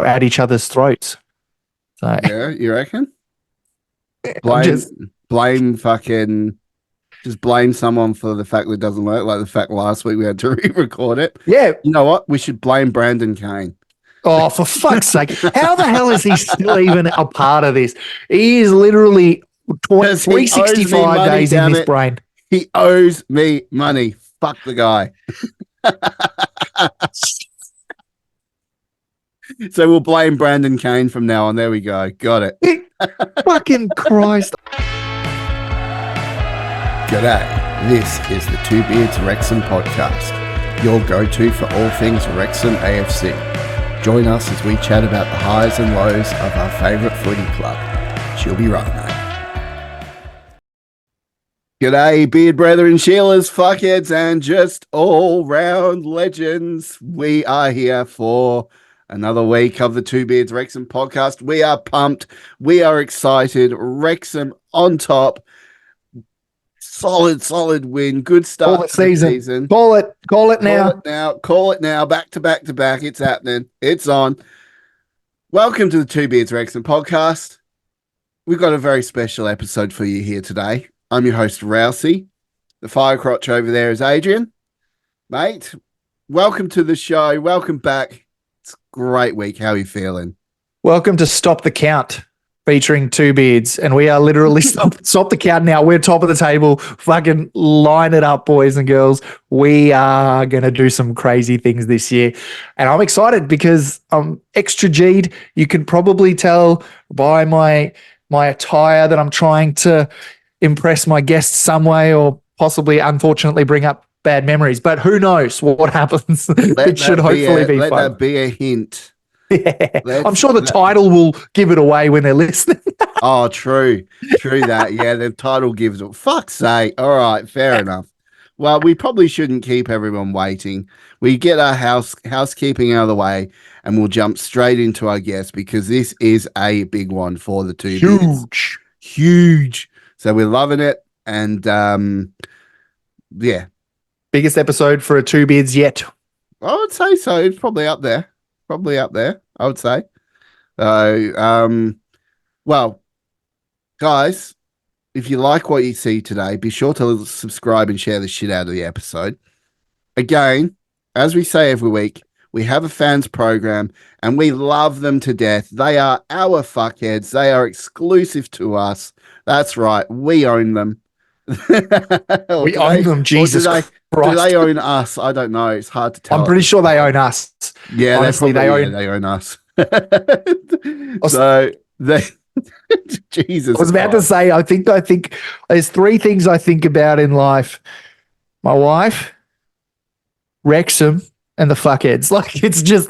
at each other's throats. So yeah, you reckon? just Blame someone for the fact that it doesn't work, like the fact last week we had to re-record it. yeah. You know what? We should blame Brandon Kane. Oh, for fuck's sake! How the hell is he still even a part of this? He is literally 365 days in this brain. He owes me money. Fuck the guy. So we'll blame Brandon Kane from now on. There we go. Got it. Fucking Christ. G'day. This is the Two Beards Wrexham Podcast, your go-to for all things Wrexham AFC. Join us as we chat about the highs and lows of our favourite footy club. She'll be right, mate. G'day, beard brethren, Sheilas, fuckheads, and just all-round legends. We are here for another week of the Two Beards Wrexham Podcast. We are pumped. We are excited. Wrexham on top. Solid win. Good start to the season. Call it now. Call it now. Back to back to back. It's happening. It's on. Welcome to the Two Beards Wrexham Podcast. We've got a very special episode for you here today. I'm your host, Rousey. The firecrotch over there is Adrian. Mate, welcome to the show. Welcome back. It's a great week. How are you feeling? Welcome to Stop the Count, featuring Two Beards. And we are literally stop the count now. We're top of the table. Fucking line it up, boys and girls. We are going to do some crazy things this year. And I'm excited because I'm extra G'd. You can probably tell by my attire that I'm trying to impress my guests some way or possibly, unfortunately, bring up bad memories. But who knows what happens? It should hopefully be fun. Let that be a hint. Yeah. I'm sure the title will give it away when they're listening. Oh, true that. Yeah, the title gives it. Fuck's sake. All right, fair enough. Well, we probably shouldn't keep everyone waiting. We get our housekeeping out of the way and we'll jump straight into our guest because this is a big one for the Two Beards. Huge. So we're loving it. And yeah. Biggest episode for a Two Beards yet. I would say so. It's probably up there, I would say. Well, guys, if you like what you see today, be sure to subscribe and share the shit out of the episode. Again, as we say every week, we have a fans program and we love them to death. They are our fuckheads. They are exclusive to us. That's right. We own them. We own them, Jesus Christ. Do they own us? I don't know. It's hard to tell. I'm pretty sure they own us. Yeah, honestly, they own us. So they, Jesus. I was about to say, I think there's three things I think about in life: my wife, Wrexham, and the fuckheads. It's just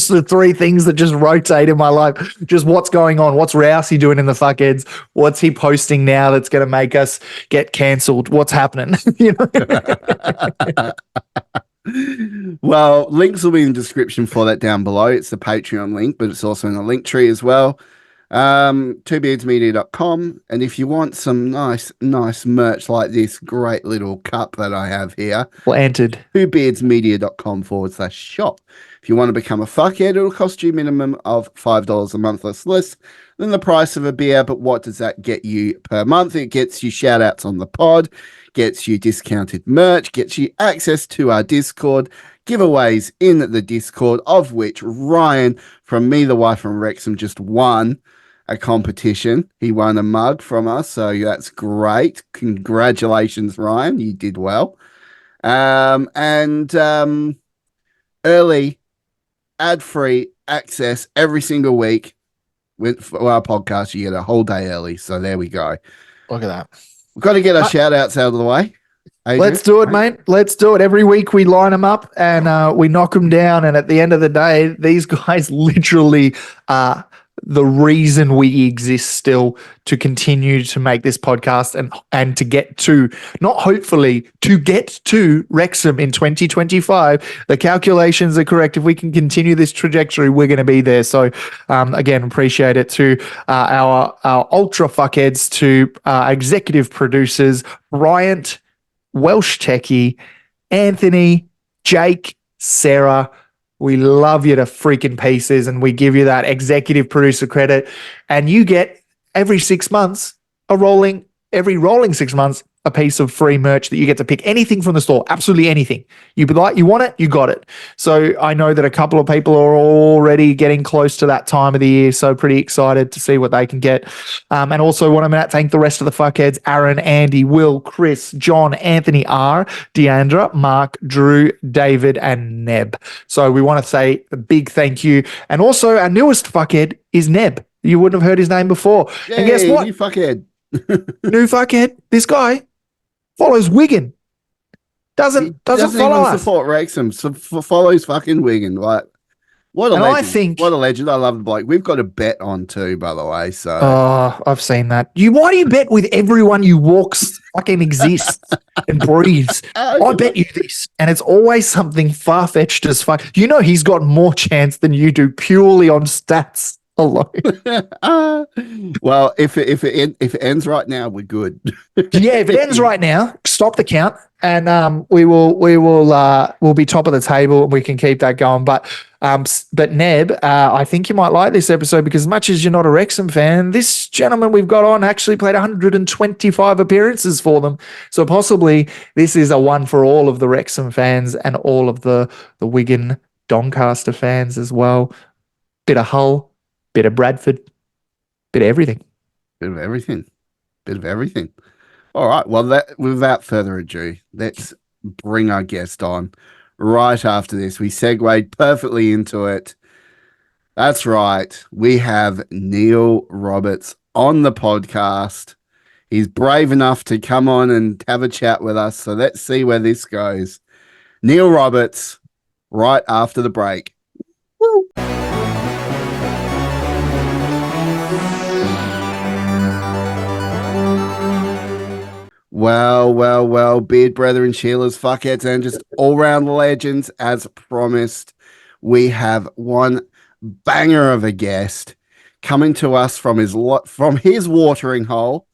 the three things that just rotate in my life. Just what's going on? What's Rousey doing in the fuckheads? What's he posting now that's going to make us get cancelled? What's happening? Well, links will be in the description for that down below. It's the Patreon link, but it's also in the link tree as well. twobeardsmedia.com. And if you want some nice merch like this great little cup that I have here, planted, twobeardsmedia.com/shop. If you want to become a fuckhead, it'll cost you a minimum of $5 a month less than the price of a beer. But what does that get you per month? It gets you shout outs on the pod, gets you discounted merch, gets you access to our Discord, giveaways in the Discord, of which Ryan from Me, the Wife from Wrexham just won a competition. He won a mug from us, so that's great. Congratulations, Ryan. You did well. And early ad-free access every single week for our podcast. You get a whole day early, so there we go. Look at that. We've got to get our shout-outs out of the way. Adrian, let's do it, mate. Let's do it. Every week we line them up and we knock them down, and at the end of the day, these guys literally are the reason we exist still, to continue to make this podcast and to get to, not hopefully, to get to Wrexham in 2025. The calculations are correct. If we can continue this trajectory, we're going to be there. So again, appreciate it to our ultra fuckheads, to executive producers, Bryant, Welsh Techie, Anthony, Jake, Sarah, We love you to freaking pieces, and we give you that executive producer credit. And you get every 6 months every rolling 6 months, a piece of free merch that you get to pick anything from the store, absolutely anything. You want it, you got it. So I know that a couple of people are already getting close to that time of the year, so pretty excited to see what they can get. And also want to thank the rest of the fuckheads: Aaron, Andy, Will, Chris, John, Anthony R, Deandra, Mark, Drew, David, and Neb. So we want to say a big thank you. And also our newest fuckhead is Neb. You wouldn't have heard his name before. Yay, and guess what? New fuckhead. New fuckhead. This guy follows Wigan. Doesn't follow even us. support Wrexham. Follows fucking Wigan. Like, what a And legend. What a legend. I love the bloke. We've got a bet on too, by the way. So I've seen that. Why do you bet with everyone you walks fucking exists and breathes? I bet you this. And it's always something far-fetched as fuck. He's got more chance than you do purely on stats alone. Well, if it ends right now, we're good. Yeah, if it ends right now, stop the count, and we'll be top of the table, and we can keep that going. But Neb, I think you might like this episode, because as much as you're not a Wrexham fan, this gentleman we've got on actually played 125 appearances for them. So possibly this is a one for all of the Wrexham fans and all of the Wigan Doncaster fans as well. Bit of Hull, bit of Bradford, bit of everything. Bit of everything. All right. Well, without further ado, let's bring our guest on right after this. We segued perfectly into it. That's right. We have Neil Roberts on the podcast. He's brave enough to come on and have a chat with us. So let's see where this goes. Neil Roberts, right after the break. Woo. Well, Beard Brethren, Sheilas, fuckheads, and just all-round legends, as promised. We have one banger of a guest coming to us from his watering hole,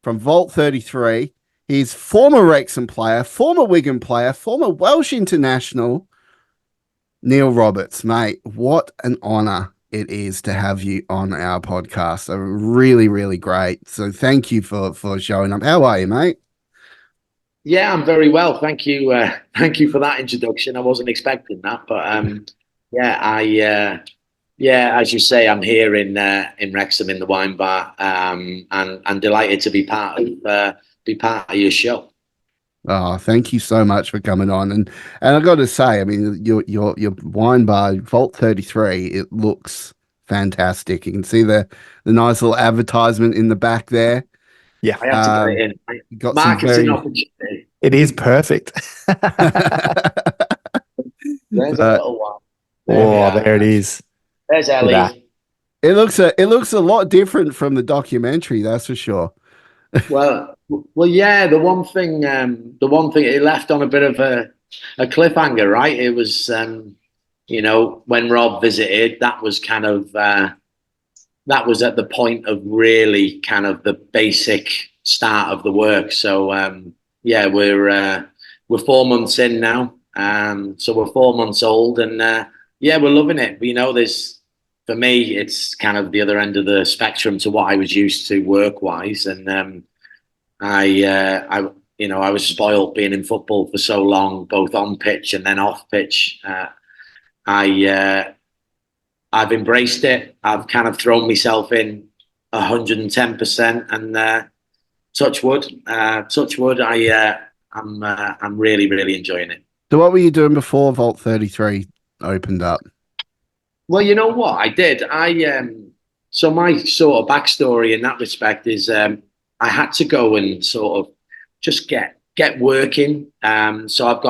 from Vault 33. He's former Wrexham player, former Wigan player, former Welsh international, Neil Roberts. Mate, what an honour it is to have you on our podcast. So really, really great. So thank you for showing up. How are you, mate? Yeah, I'm very well. Thank you. Thank you for that introduction. I wasn't expecting that, but as you say, I'm here in Wrexham in the wine bar, and delighted to be part of your show. Oh, thank you so much for coming on. And I got to say, I mean, your wine bar, Vault 33, it looks fantastic. You can see the nice little advertisement in the back there. Yeah, I have to get it in. Got Marketing opportunity. It is perfect. There's a little one. There it is. There's Ellie. It looks a lot different from the documentary, that's for sure. Well, yeah. The one thing it left on a bit of a cliffhanger, right? It was, when Rob visited, that was kind of that was at the point of really kind of the basic start of the work. So we're 4 months in now, so we're 4 months old, and we're loving it. But, for me, it's kind of the other end of the spectrum to what I was used to work-wise, and I was spoiled being in football for so long, both on pitch and then off pitch. I've embraced it. I've kind of thrown myself in 110%, and touch wood. I'm really, really enjoying it. So, what were you doing before Vault 33 opened up? Well, you know what I did. So my sort of backstory in that respect is I had to go and sort of just get working. So I've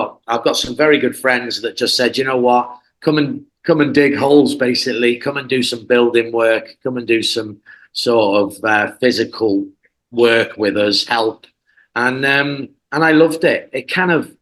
got some very good friends that just said, you know what, come and dig holes, basically. Come and do some building work. Come and do some sort of physical work with us, help. And I loved it. It kind of,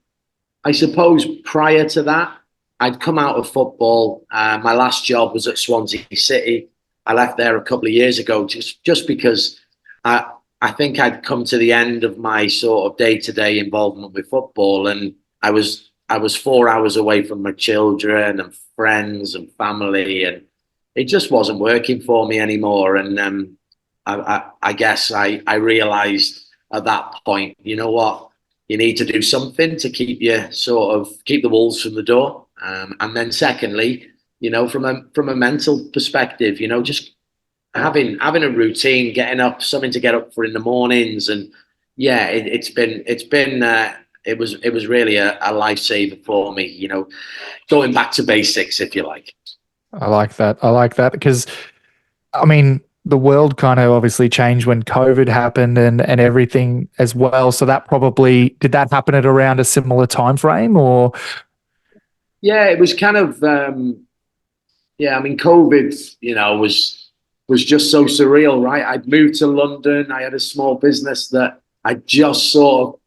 I suppose, prior to that, I'd come out of football. My last job was at Swansea City. I left there a couple of years ago just because I think I'd come to the end of my sort of day-to-day involvement with football, and I was 4 hours away from my children and friends and family, and it just wasn't working for me anymore. And I guess I realized at that point, you know what, you need to do something to keep keep the wolves from the door. And then secondly, from a mental perspective, just having a routine, getting up, something to get up for in the mornings, and yeah, it was really a lifesaver for me, going back to basics, if you like. I like that. I like that because, I mean, the world kind of obviously changed when COVID happened and everything as well. So that did that happen at around a similar time frame, or? Yeah, it was kind of, I mean, COVID, was just so surreal, right? I'd moved to London. I had a small business that I just sort of,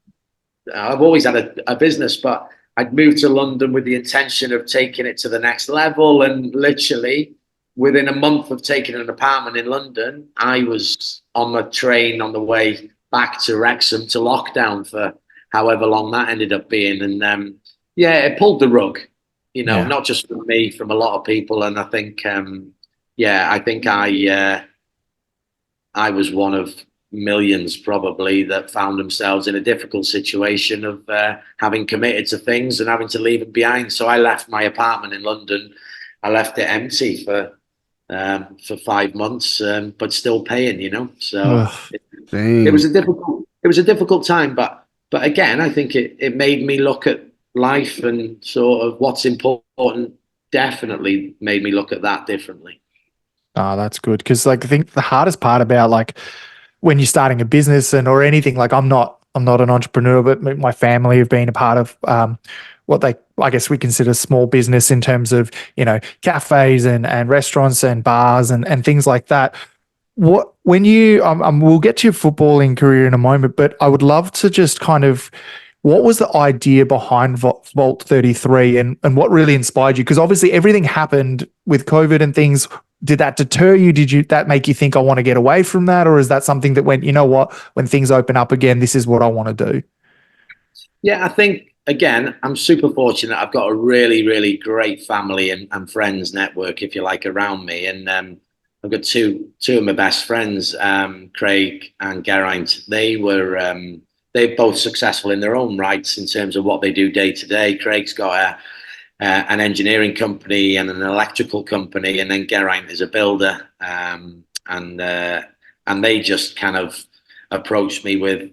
I've always had a business, but I'd moved to London with the intention of taking it to the next level. And literally within a month of taking an apartment in London, I was on the train on the way back to Wrexham to lockdown for however long that ended up being. And it pulled the rug, not just from me, from a lot of people. And I think, I was one of millions probably that found themselves in a difficult situation of having committed to things and having to leave it behind. So I left my apartment in London. I left it empty for 5 months, but still paying. So it was a difficult time, but again, I think it made me look at life and sort of what's important. Definitely made me look at that differently. Oh, that's good. Because I think the hardest part about when you're starting a business or anything, I'm not an entrepreneur, but my family have been a part of I guess we consider small business in terms of, cafes and restaurants and bars and things like that. We'll get to your footballing career in a moment, but I would love to just kind of, what was the idea behind Vault 33 and what really inspired you? Because obviously everything happened with COVID and things. Did that deter you? Did that make you think, I want to get away from that? Or is that something that went, you know what, when things open up again, this is what I want to do? Yeah, I think, again, I'm super fortunate. I've got a really, really great family and friends network, if you like, around me. And I've got two of my best friends, Craig and Geraint. They're both successful in their own rights in terms of what they do day to day. Craig's got an engineering company and an electrical company, and then Geraint is a builder. And they just kind of approached me with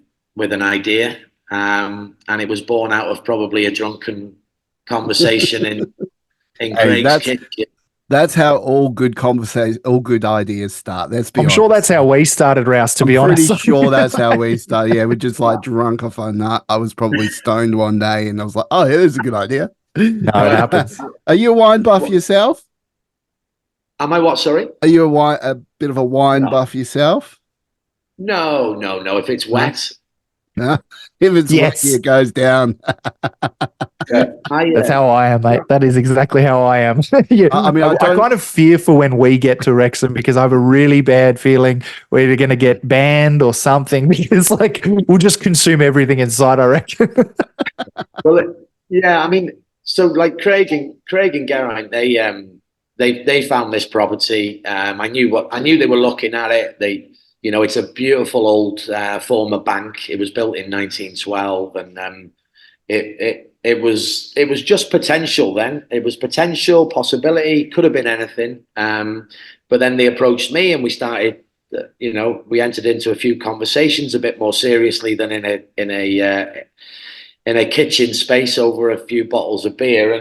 an idea. And it was born out of probably a drunken conversation in Craig's kitchen. That's how all good ideas start. I'm sure that's how we started, Rouse, to be honest. I'm pretty sure that's how we started. Yeah, we're just drunk off a nut. I was probably stoned one day and I was like, oh, yeah, that's a good idea. No, it happens. Are you a wine buff yourself? Am I what, sorry? Are you a bit of a wine buff yourself? No. If it's wet. No? If it's wet, it goes down. That's how I am, mate. That is exactly how I am. I kind of fear for when we get to Wrexham because I have a really bad feeling we're going to get banned or something because we'll just consume everything inside, I reckon. Well, I mean, so Craig and Geraint, they found this property. I knew they were looking at it. It's a beautiful old former bank. It was built in 1912, and it was just potential then. It was potential, possibility, could have been anything. But then they approached me, and we started. We entered into a few conversations a bit more seriously than in a kitchen space over a few bottles of beer,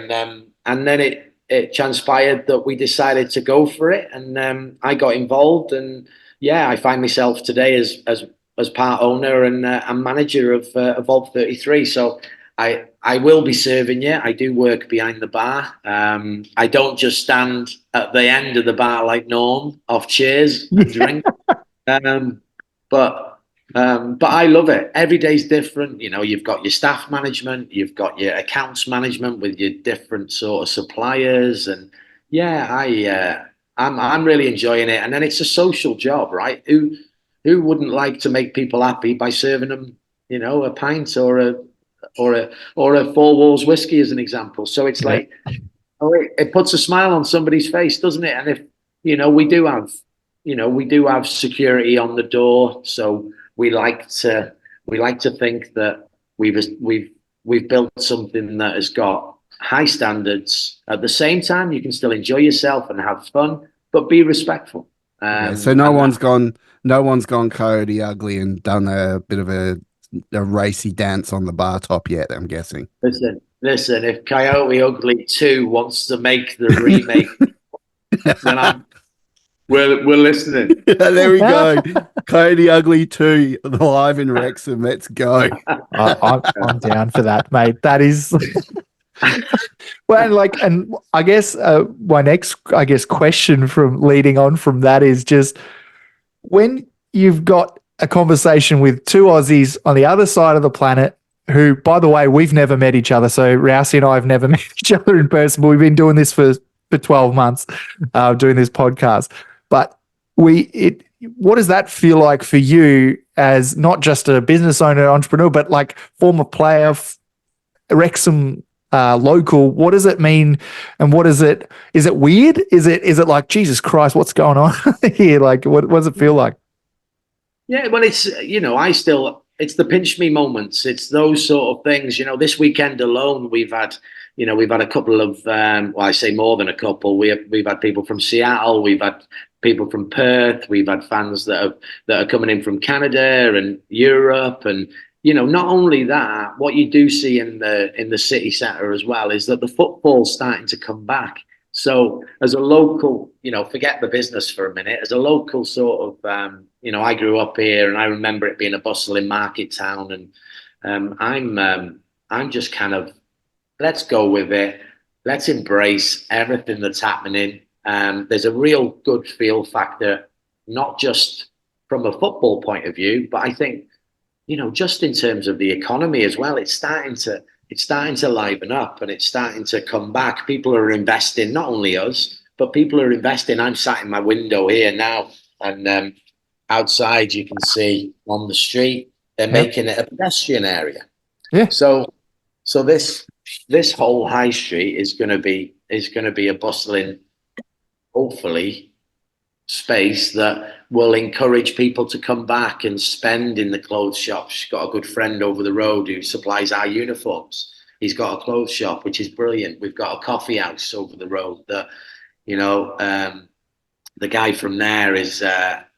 and then it transpired that we decided to go for it, and I got involved, and I find myself today as part owner and manager of Vault 33. So I will be serving you. I do work behind the bar. I don't just stand at the end of the bar like Norm off chairs and drink. But I love it. Every day's different. You've got your staff management, you've got your accounts management with your different sort of suppliers, and I'm really enjoying it. And then it's a social job, right? Who wouldn't like to make people happy by serving them, a pint or a Four Walls whiskey as an example? So it's Oh, it puts a smile on somebody's face, doesn't it? And if we do have, security on the door, so we like to think that we've built something that has got high standards. At the same time, you can still enjoy yourself and have fun, but be respectful. So no one's gone Coyote Ugly and done a bit of a racy dance on the bar top yet, I'm guessing. Listen, if Coyote Ugly 2 wants to make the remake, then we're listening. There we go. Coyote Ugly 2 live in Wrexham. Let's go. I'm down for that, mate. That is well, and I guess my next, question from leading on from that is just when you've got a conversation with two Aussies on the other side of the planet, who, by the way, we've never met each other. So Rousey and I have never met each other in person, but we've been doing this for 12 months, doing this podcast. But what does that feel like for you as not just a business owner, entrepreneur, but like former player, Wrexham local? What does it mean? And is it weird? Is it like, Jesus Christ, what's going on here? Like, what does it feel like? Yeah, well, it's, it's the pinch me moments. It's those sort of things. This weekend alone, we've had a couple of, I say more than a couple. We've had people from Seattle. We've had people from Perth. We've had fans that are coming in from Canada and Europe. And, not only that, what you do see in the city centre as well is that the football's starting to come back. So as a local, forget the business for a minute, as a local sort of, I grew up here and I remember it being a bustling market town. And I'm just kind of, let's go with it. Let's embrace everything that's happening. There's a real good feel factor, not just from a football point of view, but I think, just in terms of the economy as well, it's starting to liven up and it's starting to come back. People are investing, not only us, but people are investing. I'm sat in my window here now, and outside you can see on the street, they're making it a pedestrian area. Yeah. So this whole high street is going to be a bustling, hopefully, space that will encourage people to come back and spend in the clothes shops. She's got a good friend over the road who supplies our uniforms. He's got a clothes shop, which is brilliant. We've got a coffee house over the road that, the guy from there is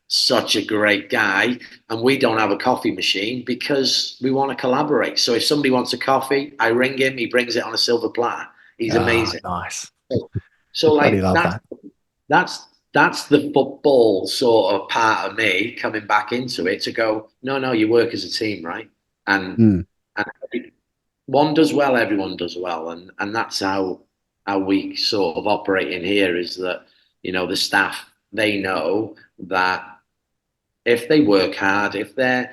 such a great guy, and we don't have a coffee machine because we want to collaborate. So if somebody wants a coffee, I ring him, he brings it on a silver platter. He's amazing. Nice. So like that's the football sort of part of me coming back into it to go, no, you work as a team, right? And one does well, everyone does well. And that's how we sort of operate in here, is that, the staff, they know that if they work hard, if they're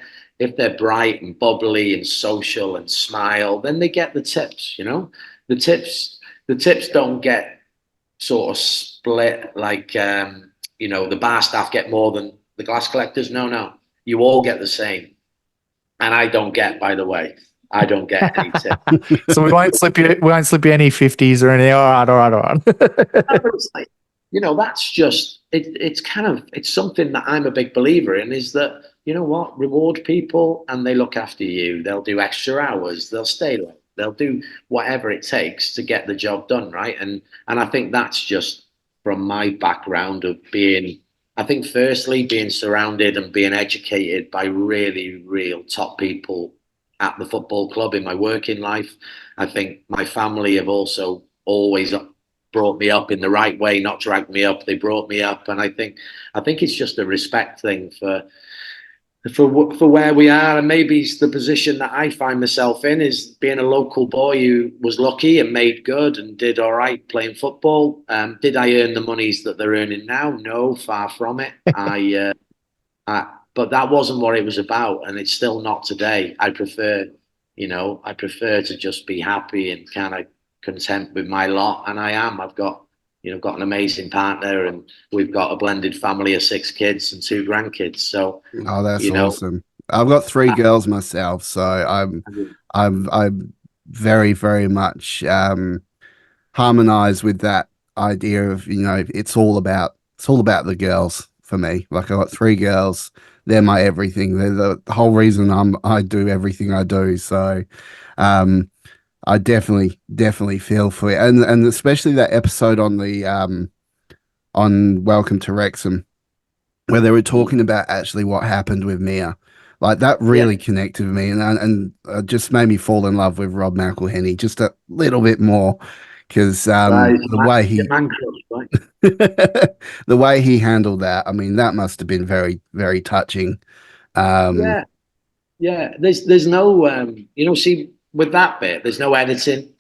bright and bubbly and social and smile, then they get the tips, The tips don't get sort of split like, the bar staff get more than the glass collectors. No, you all get the same. And I don't get, by the way, I don't get any tips. So we won't slip you any 50s or anything. All right. That's just, it's something that I'm a big believer in, is that, reward people and they look after you. They'll do extra hours. They'll stay late. They'll do whatever it takes to get the job done, right? And I think that's just from my background of being, I think firstly, being surrounded and being educated by really real top people at the football club in my working life. I think my family have also always brought me up in the right way, not dragged me up. They brought me up. And I think it's just a respect thing for where we are, and maybe it's the position that I find myself in, is being a local boy who was lucky and made good and did all right playing football. Did I earn the monies that they're earning now? No, far from it. But that wasn't what it was about, and it's still not today. I prefer to just be happy and kind of content with my lot, and I am. I've got an amazing partner, and we've got a blended family of 6 kids and 2 grandkids. So, that's awesome. I've got 3 girls myself, so I'm very, very much harmonize with that idea of, it's all about the girls for me. Like, I got 3 girls. They're my everything. They're the whole reason I do everything I do. So, I definitely feel for it. And especially that episode on the, on Welcome to Wrexham, where they were talking about actually what happened with Mia. Like, that really connected with me, and just made me fall in love with Rob McElhenney just a little bit more, because the way he man crush, right? the way he handled that, I mean, that must have been very, very touching. Yeah, yeah. There's no see, with that bit, there's no editing.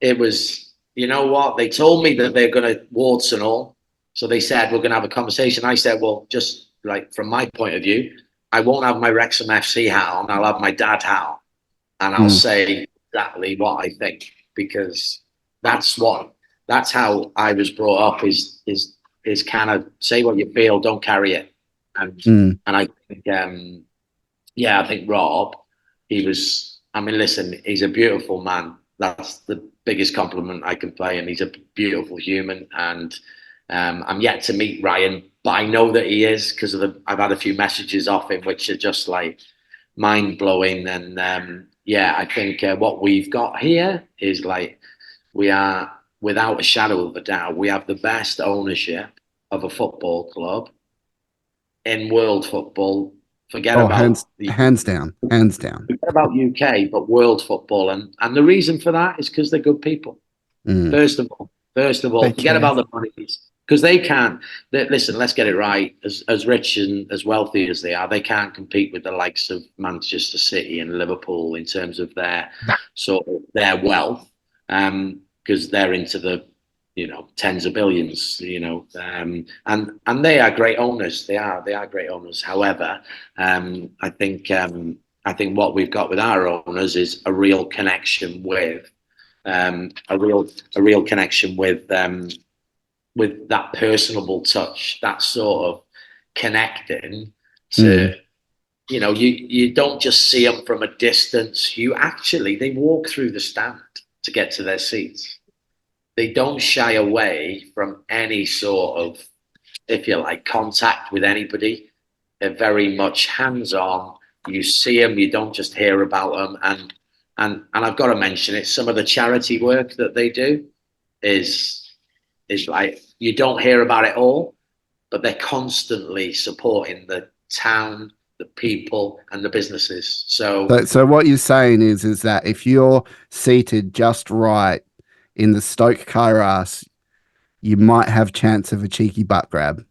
It was, you know what? They told me that they're gonna warts and all. So they said we're gonna have a conversation. I said, well, just like from my point of view, I won't have my Wrexham FC hat on, I'll have my dad hat on. And I'll say exactly what I think, because that's how I was brought up, is kind of say what you feel, don't carry it. And I think I think Rob, listen, he's a beautiful man. That's the biggest compliment I can pay him. He's a beautiful human, and I'm yet to meet Ryan, but I know that he is, because I've had a few messages off him which are just like mind blowing. And I think what we've got here is like, we are, without a shadow of a doubt, we have the best ownership of a football club in world football. Forget about hands down. Forget about UK, but world football, and the reason for that is because they're good people. First of all, forget about the money, because they can't. Listen, let's get it right. As rich and as wealthy as they are, they can't compete with the likes of Manchester City and Liverpool in terms of their their wealth, because they're into the tens of billions, and they are great owners. They are great owners. However, I think what we've got with our owners is a real connection with with that personable touch, that sort of connecting to, you don't just see them from a distance. They walk through the stand to get to their seats. They don't shy away from any sort of, if you like, contact with anybody. They're very much hands-on. You see them, you don't just hear about them. And I've got to mention it, some of the charity work that they do is like, you don't hear about it all, but they're constantly supporting the town, the people, and the businesses. So what you're saying is that if you're seated just right in the Stoke Kairos, you might have chance of a cheeky butt grab.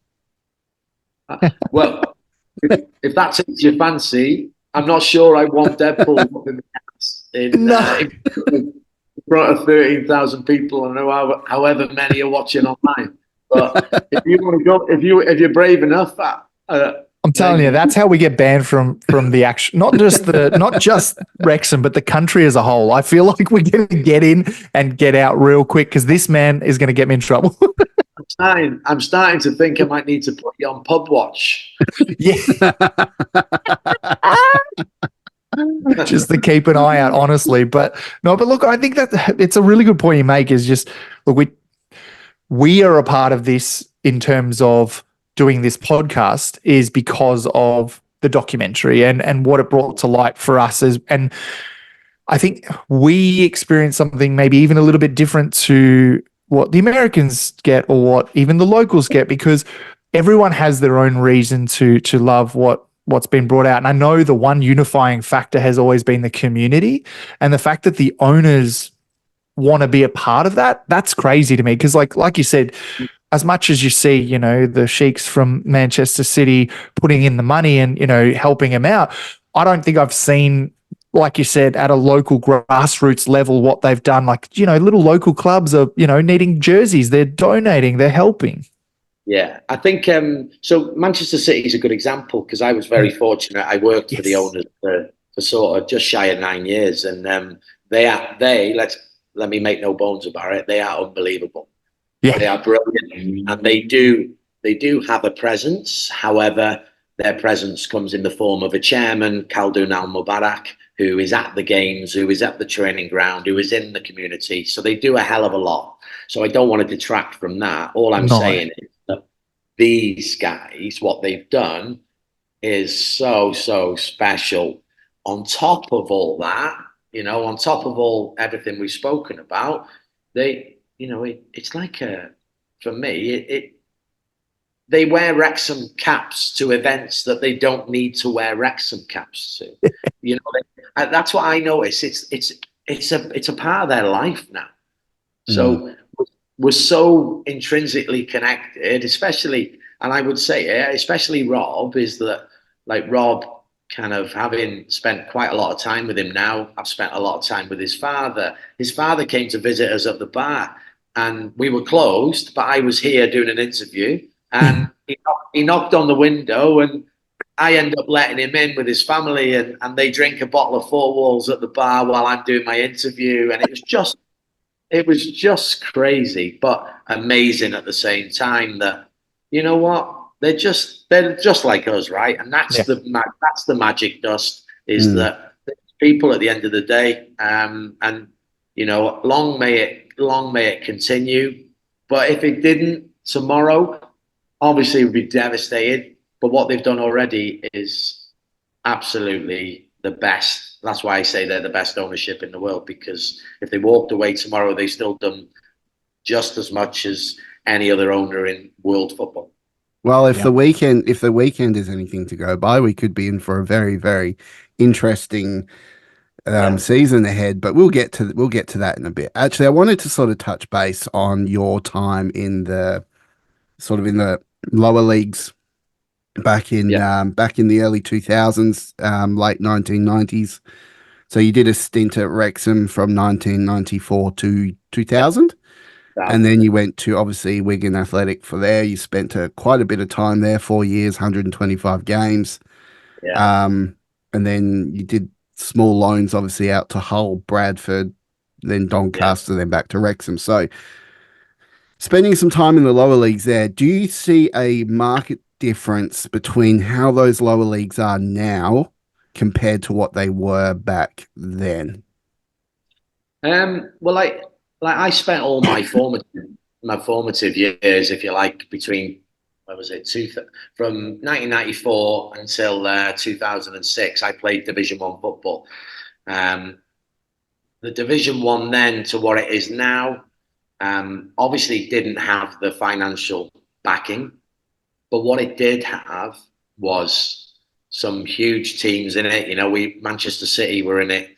Well, if that takes your fancy, I'm not sure I want Deadpool in front of 13,000 people, and however many are watching online. But if you want to go, if you're brave enough, I'm telling you, that's how we get banned from the action. Not just Wrexham, but the country as a whole. I feel like we're going to get in and get out real quick, because this man is going to get me in trouble. I'm starting to think I might need to put you on pub watch. Yeah. Just to keep an eye out, honestly. But look, I think that it's a really good point you make, is just, look, we are a part of this in terms of doing this podcast, is because of the documentary and what it brought to light for us. And I think we experienced something maybe even a little bit different to what the Americans get, or what even the locals get, because everyone has their own reason to love what's been brought out. And I know the one unifying factor has always been the community, and the fact that the owners want to be a part of that, that's crazy to me. Because like you said, as much as you see, the sheiks from Manchester City putting in the money and, helping him out, I don't think I've seen, like you said, at a local grassroots level, what they've done. Like, little local clubs are, needing jerseys. They're donating, they're helping. Yeah, I think so. Manchester City is a good example, because I was very fortunate. I worked for the owners for sort of just shy of 9 years, and let me make no bones about it, they are unbelievable. Yeah, they are brilliant, and they do have a presence. However, their presence comes in the form of a chairman, Khaldoon Al Mubarak, who is at the games, who is at the training ground, who is in the community. So they do a hell of a lot. So I don't want to detract from that. All I'm No. saying is that these guys, what they've done is so, so special. On top of all that, on top of everything we've spoken about, it's like for me, they wear Wrexham caps to events that they don't need to wear Wrexham caps to. That's what I notice. It's a part of their life now. So we're so intrinsically connected, especially, and I would say, especially Rob, is that like Rob, kind of having spent quite a lot of time with him now, I've spent a lot of time with his father. His father came to visit us at the bar, and we were closed, but I was here doing an interview, and he knocked on the window, and I end up letting him in with his family, and they drink a bottle of Four Walls at the bar while I'm doing my interview, and it was just crazy, but amazing at the same time. That you know what, they're just like us, right? And that's the magic dust, is that people at the end of the day, and long may it continue. But if it didn't tomorrow, obviously we'd be devastated. But what they've done already is absolutely the best. That's why I say they're the best ownership in the world, because if they walked away tomorrow, they've still done just as much as any other owner in world football. Well, if the weekend is anything to go by, we could be in for a very, very interesting season ahead. But we'll get to that in a bit. Actually, I wanted to sort of touch base on your time in the lower leagues back in the early 2000s, late 1990s. So you did a stint at Wrexham from 1994 to 2000. And then you went to, obviously, Wigan Athletic for there. You spent quite a bit of time there, 4 years, 125 games. Yeah. And then you did small loans, obviously, out to Hull, Bradford, then Doncaster, then back to Wrexham. So spending some time in the lower leagues there, do you see a market difference between how those lower leagues are now compared to what they were back then? Well, I spent all my formative years, if you like, between from 1994 until 2006. I played Division One football. The Division One then to what it is now, obviously didn't have the financial backing, but what it did have was some huge teams in it. Manchester City were in it.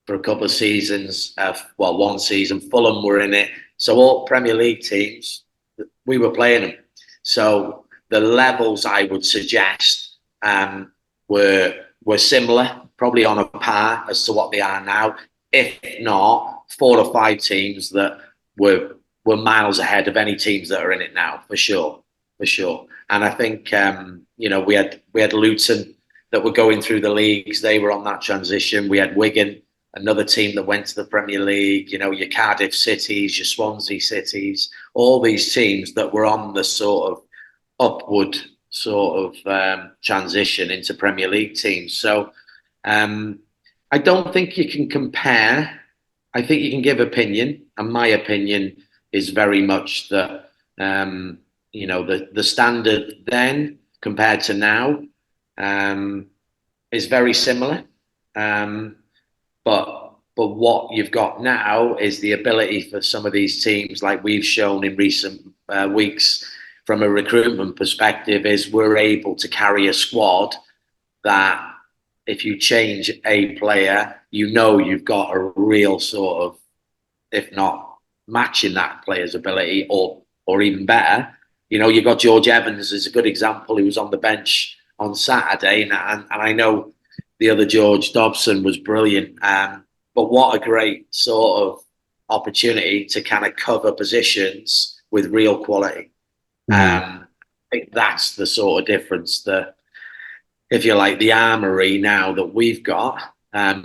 For a couple of seasons, one season, Fulham were in it. So all Premier League teams, we were playing them. So the levels, I would suggest, were similar, probably on a par as to what they are now. If not, 4 or 5 teams that were miles ahead of any teams that are in it now, for sure. And I think we had Luton that were going through the leagues. They were on that transition. We had Wigan, another team that went to the Premier League, your Cardiff Cities, your Swansea Cities, all these teams that were on the sort of upward transition into Premier League teams. So I don't think you can compare. I think you can give opinion, and my opinion is very much that the standard then compared to now is very similar. But what you've got now is the ability for some of these teams, like we've shown in recent weeks, from a recruitment perspective, is we're able to carry a squad that if you change a player, you've got a real sort of, if not matching that player's ability or even better. You've got George Evans is a good example. He was on the bench on Saturday, and I know the other George Dobson was brilliant. But what a great sort of opportunity to kind of cover positions with real quality. I think that's the sort of difference that, if you like, the armory now that we've got.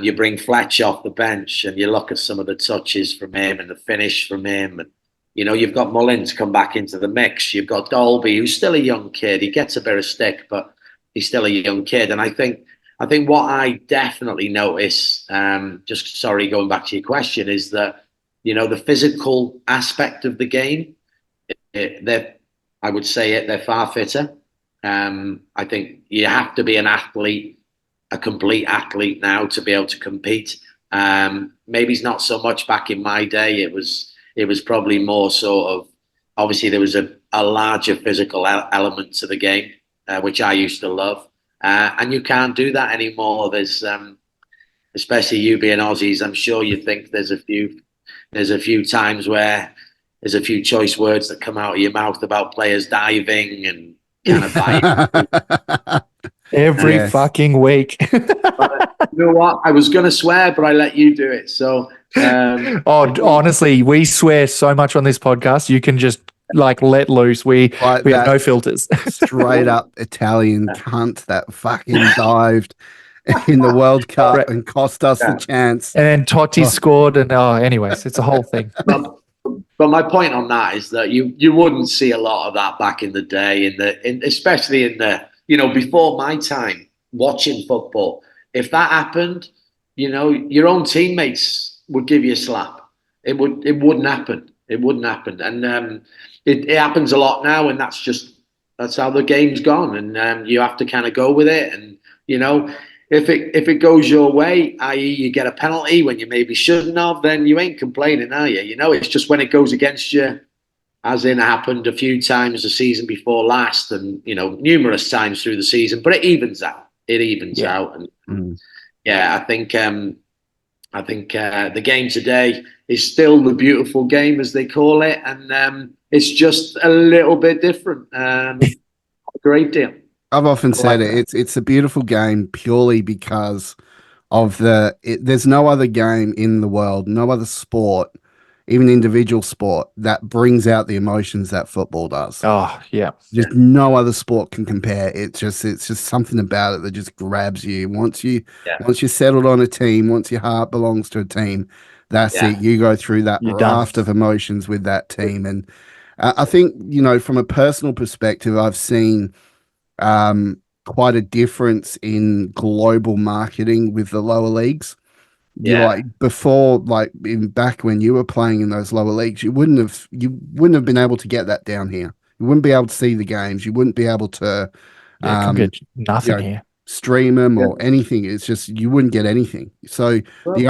You bring Fletch off the bench and you look at some of the touches from him and the finish from him. And, you've got Mullins come back into the mix. You've got Dolby, who's still a young kid. He gets a bit of stick, but he's still a young kid. And I think I think what I definitely notice, just sorry, going back to your question, is that, the physical aspect of the game, I would say they're far fitter. I think you have to be an athlete, a complete athlete now to be able to compete. Maybe it's not so much back in my day. It was probably more sort of, obviously there was a larger physical element to the game, which I used to love. And you can't do that anymore. There's, especially you being Aussies, I'm sure you think there's a few times where there's a few choice words that come out of your mouth about players diving and kind of biting. Every fucking week. But you know what? I was going to swear, but I let you do it. So, honestly, we swear so much on this podcast. You can just let loose. We have no filters. Straight up Italian cunt that fucking dived in the World Cup and cost us the chance. And then Totti scored, and anyways, it's a whole thing. But my point on that is that you wouldn't see a lot of that back in the day, especially in the before my time watching football. If that happened, your own teammates would give you a slap. It wouldn't happen. It wouldn't happen, and it happens a lot now, and that's how the game's gone, and you have to kind of go with it, and if it goes your way, i.e. you get a penalty when you maybe shouldn't have, then you ain't complaining, are you? It's just when it goes against you, as in happened a few times the season before last, and numerous times through the season, but it evens out. It evens out, and I think the game today is still the beautiful game, as they call it, and it's just a little bit different. A great deal. I've often said it's a beautiful game purely because of there's no other game in the world, no other sport, even individual sport, that brings out the emotions that football does. Oh, yeah. Just no other sport can compare. It's just something about it that just grabs you. Once you're settled on a team, once your heart belongs to a team, that's it. You go through that raft of emotions with that team. And I think, from a personal perspective, I've seen quite a difference in global marketing with the lower leagues. Before, back when you were playing in those lower leagues, you wouldn't have been able to get that down here. You wouldn't be able to see the games. You wouldn't be able to get nothing here, stream them or anything. It's just you wouldn't get anything. So the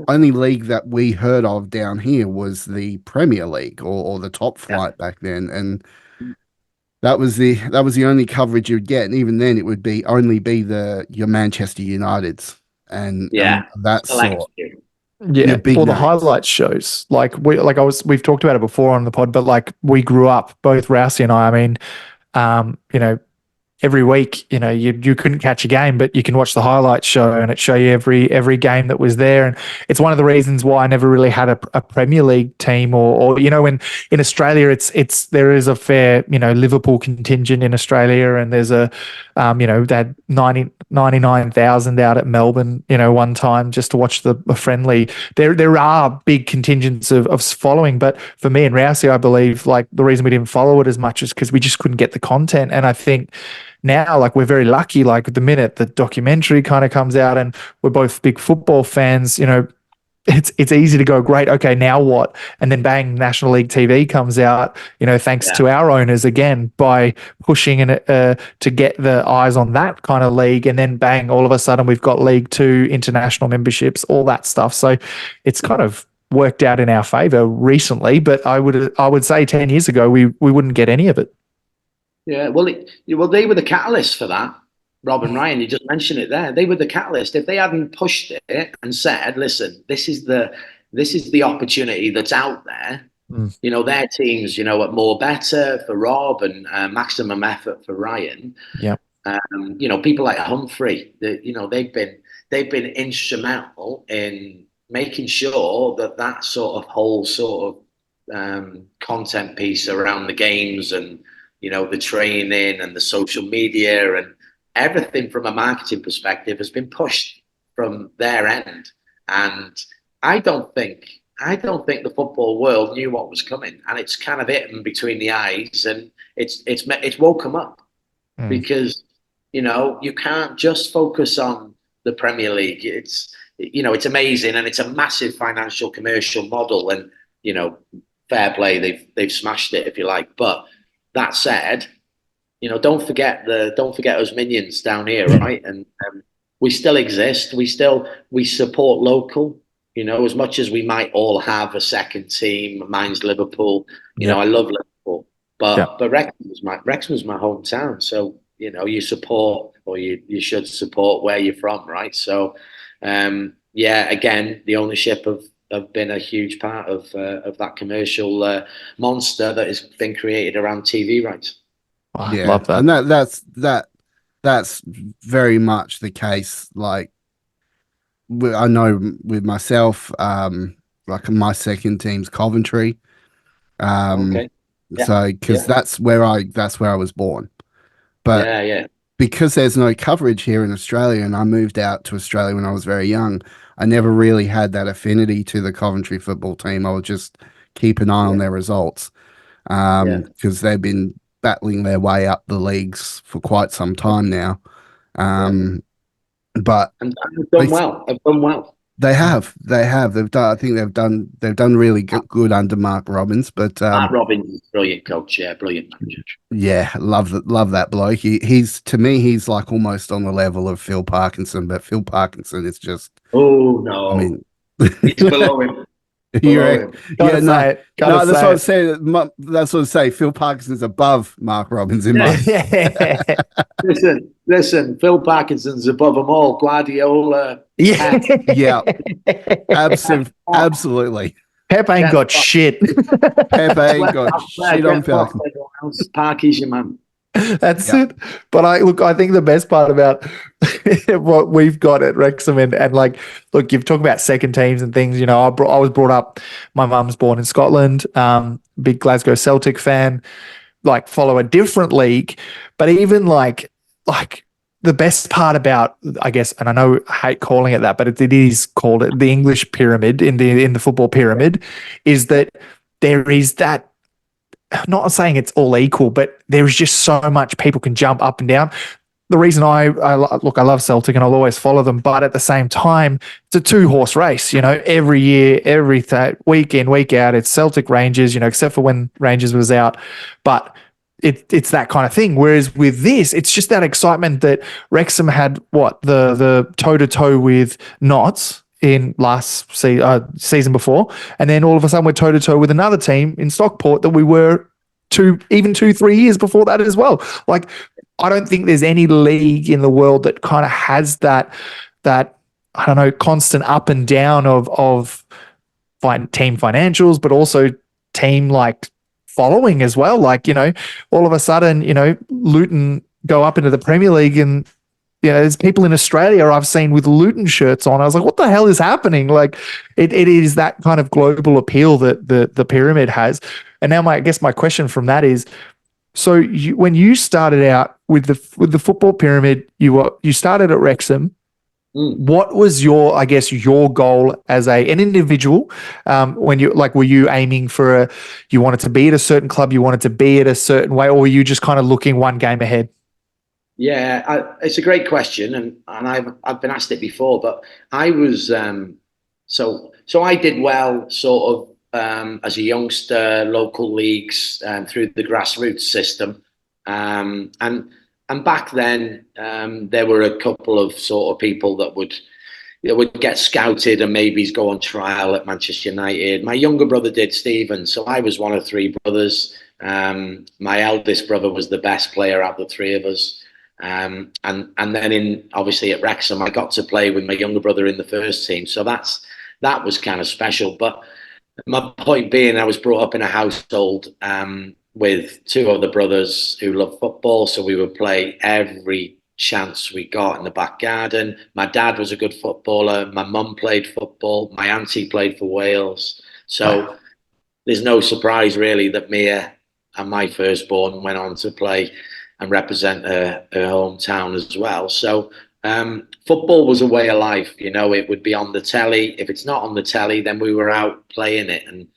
only league that we heard of down here was the Premier League or the top flight back then, and that was the only coverage you'd get. And even then, it would only be your Manchester Uniteds. And that's the highlight shows. We've talked about it before on the pod, but we grew up, both Rousey and I. Every week, you couldn't catch a game, but you can watch the highlights show, and it show you every game that was there. And it's one of the reasons why I never really had a Premier League team, or when in Australia, there is a fair Liverpool contingent in Australia, and there's they had 99,000 out at Melbourne, one time just to watch the friendly. There are big contingents of following, but for me and Rousey, I believe the reason we didn't follow it as much is because we just couldn't get the content. And I think now, we're very lucky. The minute the documentary kind of comes out, and we're both big football fans, it's easy to go, great, okay, now what? And then bang, National League TV comes out, thanks to our owners again, by pushing to get the eyes on that kind of league. And then bang, all of a sudden we've got League Two, international memberships, all that stuff. So it's kind of worked out in our favor recently, but I would say 10 years ago, we wouldn't get any of it. Yeah, well, they were the catalyst for that. Rob and Ryan, you just mentioned it there. They were the catalyst. If they hadn't pushed it and said, "Listen, this is the opportunity that's out there," their teams, at More Better for Rob and Maximum Effort for Ryan. Yeah. People like Humphrey, they've been instrumental in making sure that sort of whole sort of content piece around the games and the training and the social media and everything from a marketing perspective has been pushed from their end. And I don't think the football world knew what was coming, and it's kind of hit them between the eyes, and it's woke them up because You can't just focus on the Premier League. It's amazing, and it's a massive financial commercial model, and fair play, they've smashed it, if you like. But that said, don't forget us minions down here, right? And we still exist. We support local. As much as we might all have a second team. Mine's Liverpool. I love Liverpool, but Wrexham was my hometown. So you support, or you should support where you're from, right? So again, the ownership have been a huge part of that commercial monster that has been created around TV rights. Oh, I love that. And that's very much the case. Like, I know with myself, like my second team's Coventry. Okay. So because that's where I was born. But because there's no coverage here in Australia, and I moved out to Australia when I was very young, I never really had that affinity to the Coventry football team. I would just keep an eye on their results, because they've been battling their way up the leagues for quite some time now. But and they've done well. They've done well. They have. They've done. I think they've done really good under Mark Robbins. But Mark Robbins is a brilliant coach. Yeah, brilliant manager. Yeah, love that bloke. He's to me, he's like almost on the level of Phil Parkinson. But Phil Parkinson is just. Oh no! I mean, he's below him. That's what I say. That's what I say. Phil Parkinson's above Mark Robbins in my. Listen. Phil Parkinson's above them all. Guardiola. Yeah. Absolutely. Pep ain't got shit. Pep ain't got shit on Parkinson. Parky's your man. That's it. But I think the best part about what we've got at Wrexham and like, look, you've talked about second teams and things. I was brought up. My mum's born in Scotland. Big Glasgow Celtic fan. Like, follow a different league, but even like the best part about, I guess, and I know I hate calling it that, but it is called it the English pyramid in the football pyramid, is that there is that. I'm not saying it's all equal, but there's just so much people can jump up and down. The reason I love Celtic and I'll always follow them, but at the same time, it's a 2-horse race. Every year, week in, week out, it's Celtic Rangers. Except for when Rangers was out, but it's that kind of thing. Whereas with this, it's just that excitement that Wrexham had the toe-to-toe with Notts in last season before, and then all of a sudden we're toe-to-toe with another team in Stockport that we were 2-3 years before that as well. Like, I don't think there's any league in the world that kind of has that I don't know, constant up and down of team financials, but also team like following as well. Like, all of a sudden, Luton go up into the Premier League, and there's people in Australia I've seen with Luton shirts on. I was like, what the hell is happening? Like, it is that kind of global appeal that the pyramid has. And now my question from that is, so when you started out with the football pyramid, you started at Wrexham. What was your goal as an individual? When were you aiming for you wanted to be at a certain club, you wanted to be at a certain way, or were you just kind of looking one game ahead? Yeah, it's a great question, and I've been asked it before, but I was so I did well sort of as a youngster, local leagues through the grassroots system, and back then there were a couple of sort of people that would get scouted and maybe go on trial at Manchester United. My younger brother did, Stephen, so I was one of 3 brothers. My eldest brother was the best player out of the 3 of us. And then obviously at Wrexham, I got to play with my younger brother in the first team. So that was kind of special. But my point being, I was brought up in a household with 2 other brothers who loved football. So we would play every chance we got in the back garden. My dad was a good footballer. My mum played football. My auntie played for Wales. So there's no surprise really that Mia and my firstborn went on to play and represent her hometown as well. So football was a way of life. It would be on the telly. If it's not on the telly, then we were out playing it. And,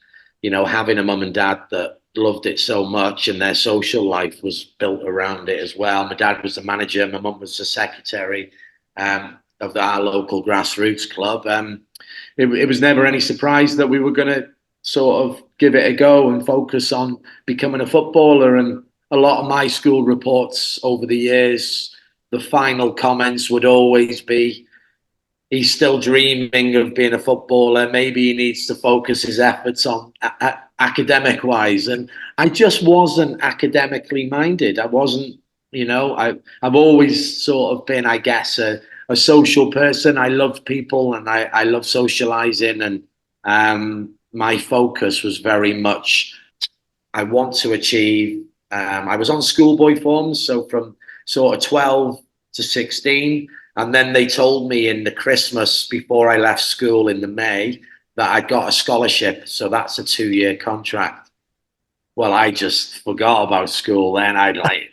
having a mum and dad that loved it so much, and their social life was built around it as well. My dad was the manager, my mum was the secretary of our local grassroots club. It was never any surprise that we were going to sort of give it a go and focus on becoming a footballer. And a lot of my school reports over the years, the final comments would always be, he's still dreaming of being a footballer. Maybe he needs to focus his efforts on academic wise. And I just wasn't academically minded. I wasn't, I've always sort of been, I guess, a social person. I love people, and I love socializing. And my focus was very much, I want to achieve. I was on schoolboy forms, so from sort of 12 to 16. And then they told me in the Christmas before I left school in the May that I got a scholarship. So that's a 2-year contract. Well, I just forgot about school then. I'd like,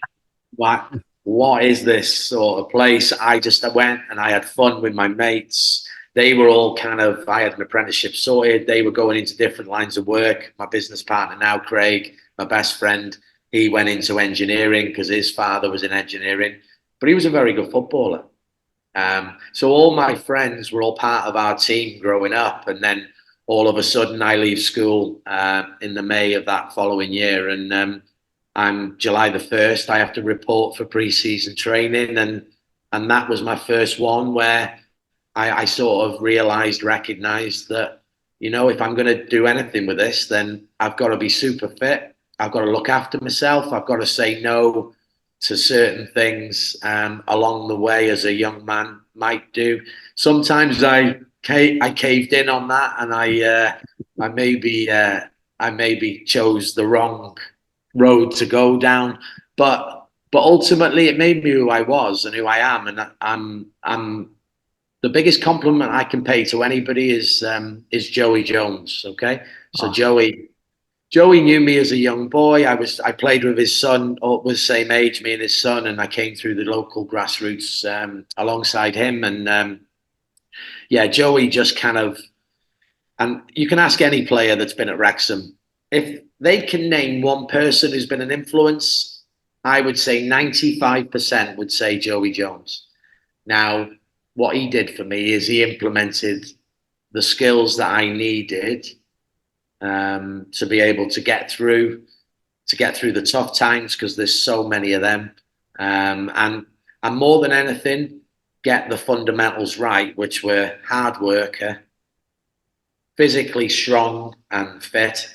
what is this sort of place? I went and I had fun with my mates. They were all I had an apprenticeship sorted. They were going into different lines of work. My business partner now, Craig, my best friend, he went into engineering because his father was in engineering, but he was a very good footballer. So all my friends were all part of our team growing up, and then all of a sudden I leave school in the May of that following year, and I'm July the 1st. I have to report for pre-season training, and that was my first one where I sort of recognized that, if I'm going to do anything with this, then I've got to be super fit. I've got to look after myself. I've got to say no to certain things along the way, as a young man might do. Sometimes I caved in on that, and I maybe chose the wrong road to go down, but ultimately it made me who I was and who I am, and I'm the biggest compliment I can pay to anybody is Joey Jones. Okay, so Joey knew me as a young boy. I played with his son, or was the same age, me and his son, and I came through the local grassroots alongside him. And Joey just and you can ask any player that's been at Wrexham, if they can name one person who's been an influence, I would say 95% would say Joey Jones. Now, what he did for me is he implemented the skills that I needed to be able to get through the tough times, because there's so many of them, and more than anything, get the fundamentals right, which were hard worker, physically strong and fit,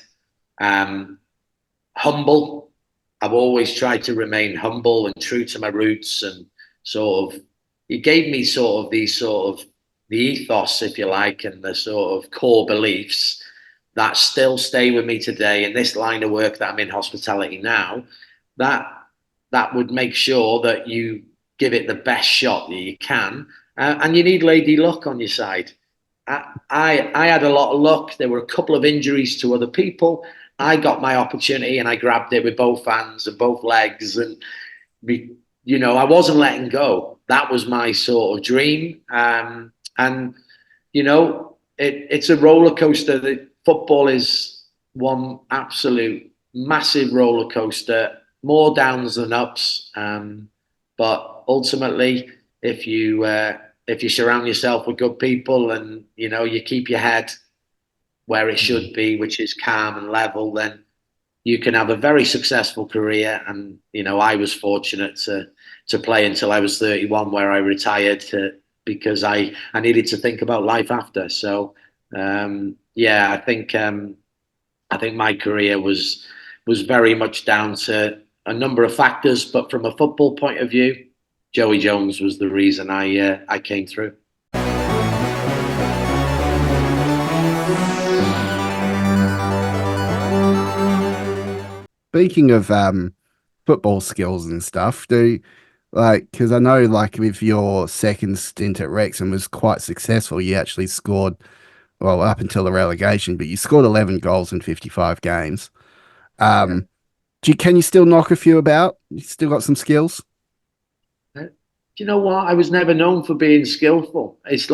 humble. I've always tried to remain humble and true to my roots, and sort of it gave me the ethos, if you like, and the sort of core beliefs that still stay with me today in this line of work that I'm in, hospitality now, that would make sure that you give it the best shot that you can. And you need lady luck on your side. I had a lot of luck. There were a couple of injuries to other people. I got my opportunity and I grabbed it with both hands and both legs. And, I wasn't letting go. That was my sort of dream. It's a roller coaster. Football is one absolute massive roller coaster, more downs than ups. But ultimately, if you surround yourself with good people and you keep your head where it should be, which is calm and level, then you can have a very successful career. And I was fortunate to play until I was 31, where I retired because I needed to think about life after. So I think my career was very much down to a number of factors, but from a football point of view, Joey Jones was the reason I came through. Speaking of football skills and stuff, because I know with your second stint at Wrexham was quite successful. You actually scored, well, up until the relegation, but you scored 11 goals in 55 games. Can you still knock a few about? You still got some skills? Do you know what? I was never known for being skillful. It's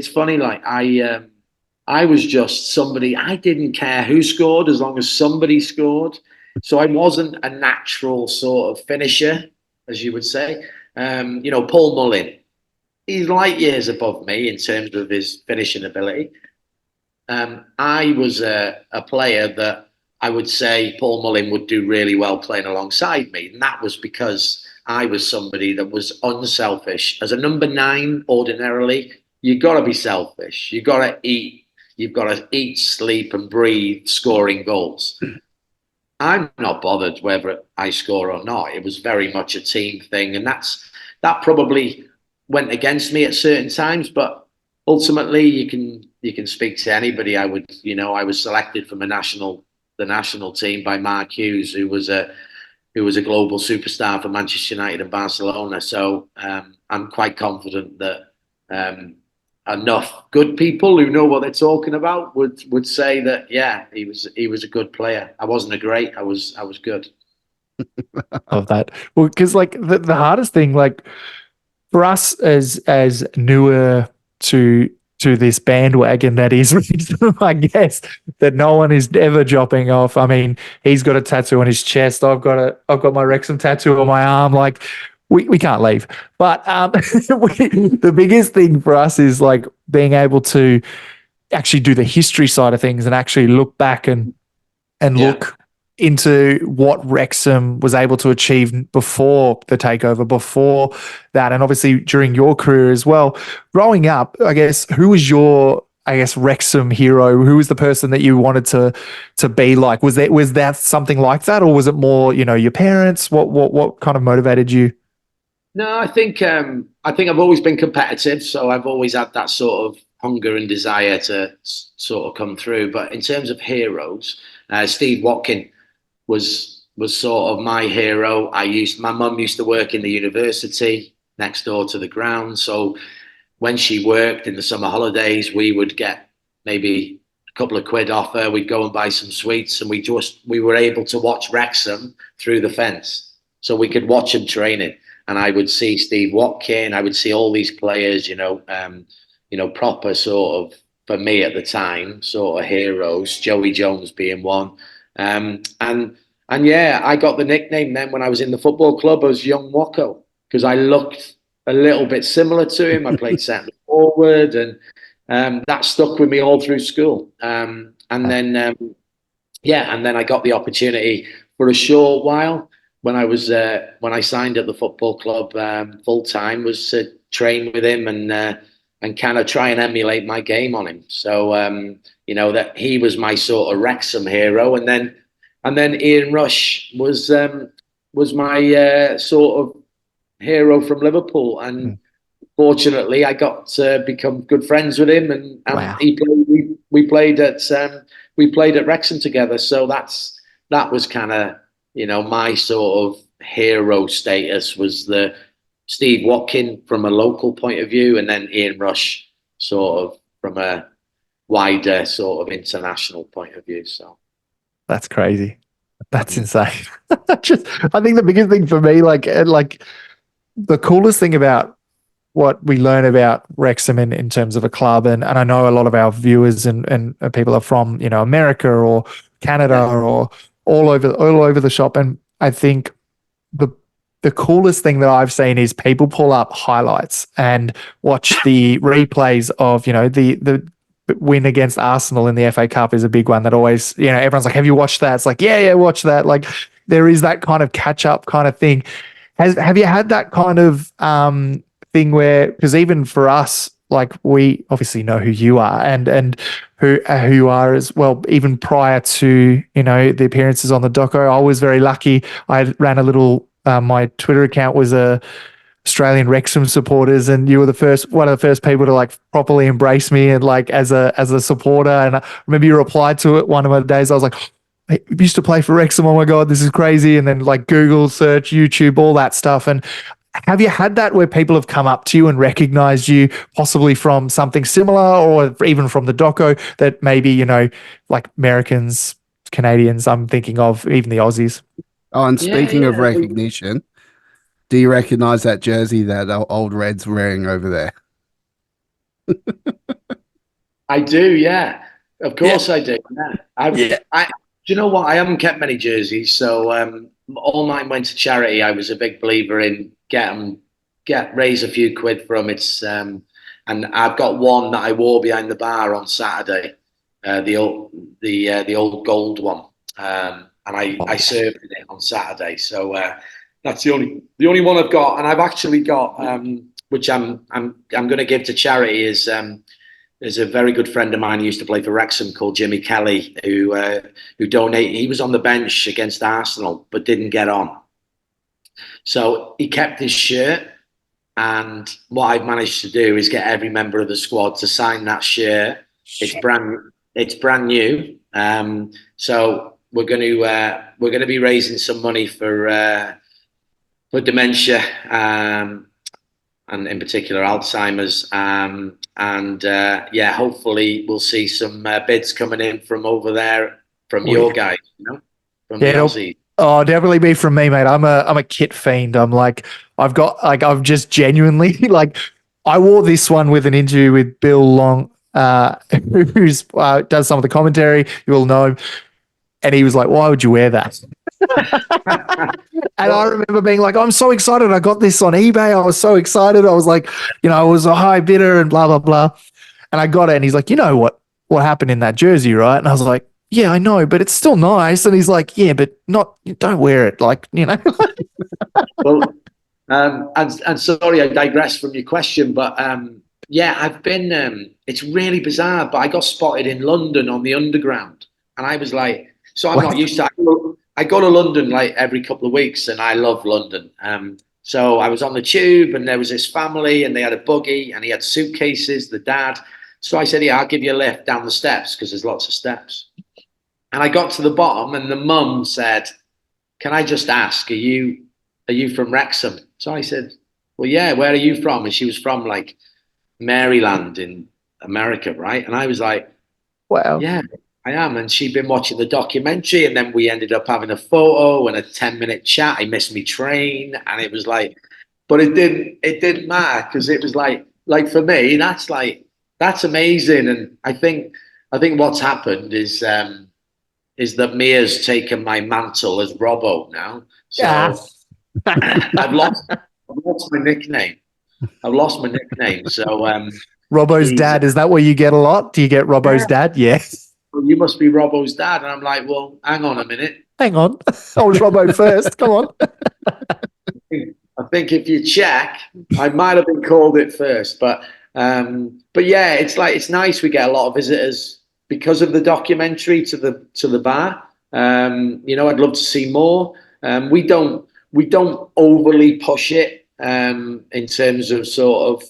funny. I was just somebody. I didn't care who scored as long as somebody scored. So I wasn't a natural sort of finisher, as you would say. Paul Mullin, he's light years above me in terms of his finishing ability. I was a player that I would say Paul Mullin would do really well playing alongside me. And that was because I was somebody that was unselfish. As a number 9, ordinarily, you've got to be selfish. You've got to eat. You've got to eat, sleep, and breathe scoring goals. I'm not bothered whether I score or not. It was very much a team thing. And that probably went against me at certain times, but ultimately you can speak to anybody. I was selected from the national team by Mark Hughes, who was a global superstar for Manchester United and Barcelona. So I'm quite confident that enough good people who know what they're talking about would say that, yeah, he was a good player. I wasn't a great, I was good. Of that. Well, because like the hardest thing, like for us as newer to this bandwagon that is Wrexham, I guess, that no one is ever dropping off. I mean, he's got a tattoo on his chest. I've got my Wrexham tattoo on my arm. Like we can't leave. But the biggest thing for us is like being able to actually do the history side of things and actually look back and look into what Wrexham was able to achieve before the takeover, before that, and obviously during your career as well. Growing up, I guess, who was your, Wrexham hero? Who was the person that you wanted to be like? Was that something like that, or was it more, your parents? What kind of motivated you? No, I think I've always been competitive, so I've always had that sort of hunger and desire to sort of come through. But in terms of heroes, Steve Watkin was sort of my hero. My mum used to work in the university next door to the ground. So when she worked in the summer holidays, we would get maybe a couple of quid off her. We'd go and buy some sweets, and we were able to watch Wrexham through the fence. So we could watch them training. And I would see Steve Watkin, I would see all these players, proper sort of, for me at the time, sort of heroes, Joey Jones being one. And yeah, I got the nickname then when I was in the football club as Young Wacko, because I looked a little bit similar to him. I played centre forward, and that stuck with me all through school. And then I got the opportunity for a short while when I signed at the football club full time, was to train with him and kind of try and emulate my game on him. So that he was my sort of Wrexham hero, and then Ian Rush was my sort of hero from Liverpool, and fortunately I got to become good friends with him, and Wow. we played at Wrexham together. So that was kind of my sort of hero status was the Steve Watkin from a local point of view, and then Ian Rush sort of from a wider sort of international point of view. So That's crazy. That's insane. I think the biggest thing for me, like the coolest thing about what we learn about Wrexham in terms of a club, and I know a lot of our viewers and people are from America or Canada or all over the shop, and I think the coolest thing that I've seen is people pull up highlights and watch the replays of the win against Arsenal in the FA Cup is a big one that always everyone's like, have you watched that? It's like, yeah, watch that. Like there is that kind of catch up kind of thing. Have you had that kind of thing where, because even for us, like we obviously know who you are and who you are as well, even prior to the appearances on the doco. I was very lucky. I ran a little my Twitter account was Australian Wrexham supporters, and you were one of the first people to like properly embrace me and like as a supporter. And I remember you replied to it one of the days. I was like, I used to play for Wrexham. Oh my God, this is crazy. And then like Google search, YouTube, all that stuff. And have you had that where people have come up to you and recognized you possibly from something similar, or even from the doco that maybe, like Americans, Canadians, I'm thinking of, even the Aussies? Oh, and speaking of recognition, do you recognize that jersey that old Red's wearing over there? I do, yeah. Of course I do. Yeah. Do you know what? I haven't kept many jerseys, so all mine went to charity. I was a big believer in raise a few quid from it. And I've got one that I wore behind the bar on Saturday, the old gold one, and I served in it on Saturday. So that's the only one I've got, and I've actually got which I'm going to give to charity is. There's a very good friend of mine who used to play for Wrexham called Jimmy Kelly, who donated. He was on the bench against Arsenal, but didn't get on. So he kept his shirt. And what I've managed to do is get every member of the squad to sign that shirt. It's brand new. So we're going to be raising some money for dementia, and in particular Alzheimer's. Hopefully we'll see some bids coming in from over there from your guys, from the Aussies. Oh, definitely be from me, mate. I'm a kit fiend. I've just genuinely I wore this one with an interview with Bill Long, who's does some of the commentary. You all know him, and he was like, "Why would you wear that?" And I remember being like, "I'm so excited! I got this on eBay. I was so excited. I was like, I was a high bidder and blah blah blah." And I got it, and he's like, "You know what happened in that jersey, right?" And I was like, "Yeah, I know, but it's still nice." And he's like, "Yeah, but don't wear it, Well, and sorry, I digress from your question, but I've been. It's really bizarre, but I got spotted in London on the Underground, and I was like, so I'm not used to. I go to London like every couple of weeks, and I love London. So I was on the tube, and there was this family, and they had a buggy, and he had suitcases. The dad. So I said, "Yeah, I'll give you a lift down the steps because there's lots of steps." And I got to the bottom, and the mum said, "Can I just ask, are you from Wrexham?" So I said, "Well, yeah, where are you from?" And she was from like Maryland in America, right? And I was like, Wow. "Yeah, I am." And she'd been watching the documentary, and then we ended up having a photo and a 10-minute chat. I missed my train, and it was like, but it didn't matter because it was like for me, that's amazing. And I think what's happened is that Mia's taken my mantle as Robbo now. So I've lost my nickname. So Robbo's dad, is that what you get a lot? Do you get Robbo's dad? Yes. Well, you must be Robbo's dad. And I'm like, well, hang on a minute. Hang on. I was Robbo first. Come on. I think if you check, I might have been called it first. But yeah, it's nice. We get a lot of visitors because of the documentary to the bar. I'd love to see more. We don't overly push it in terms of sort of,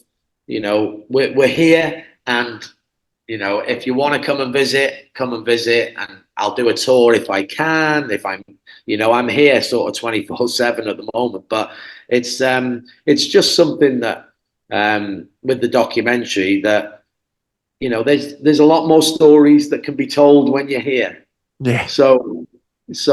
we're here, and if you want to come and visit, and I'll do a tour if I can. If I'm here sort of 24/7 at the moment, but it's just something that with the documentary that there's a lot more stories that can be told when you're here. Yeah. So it's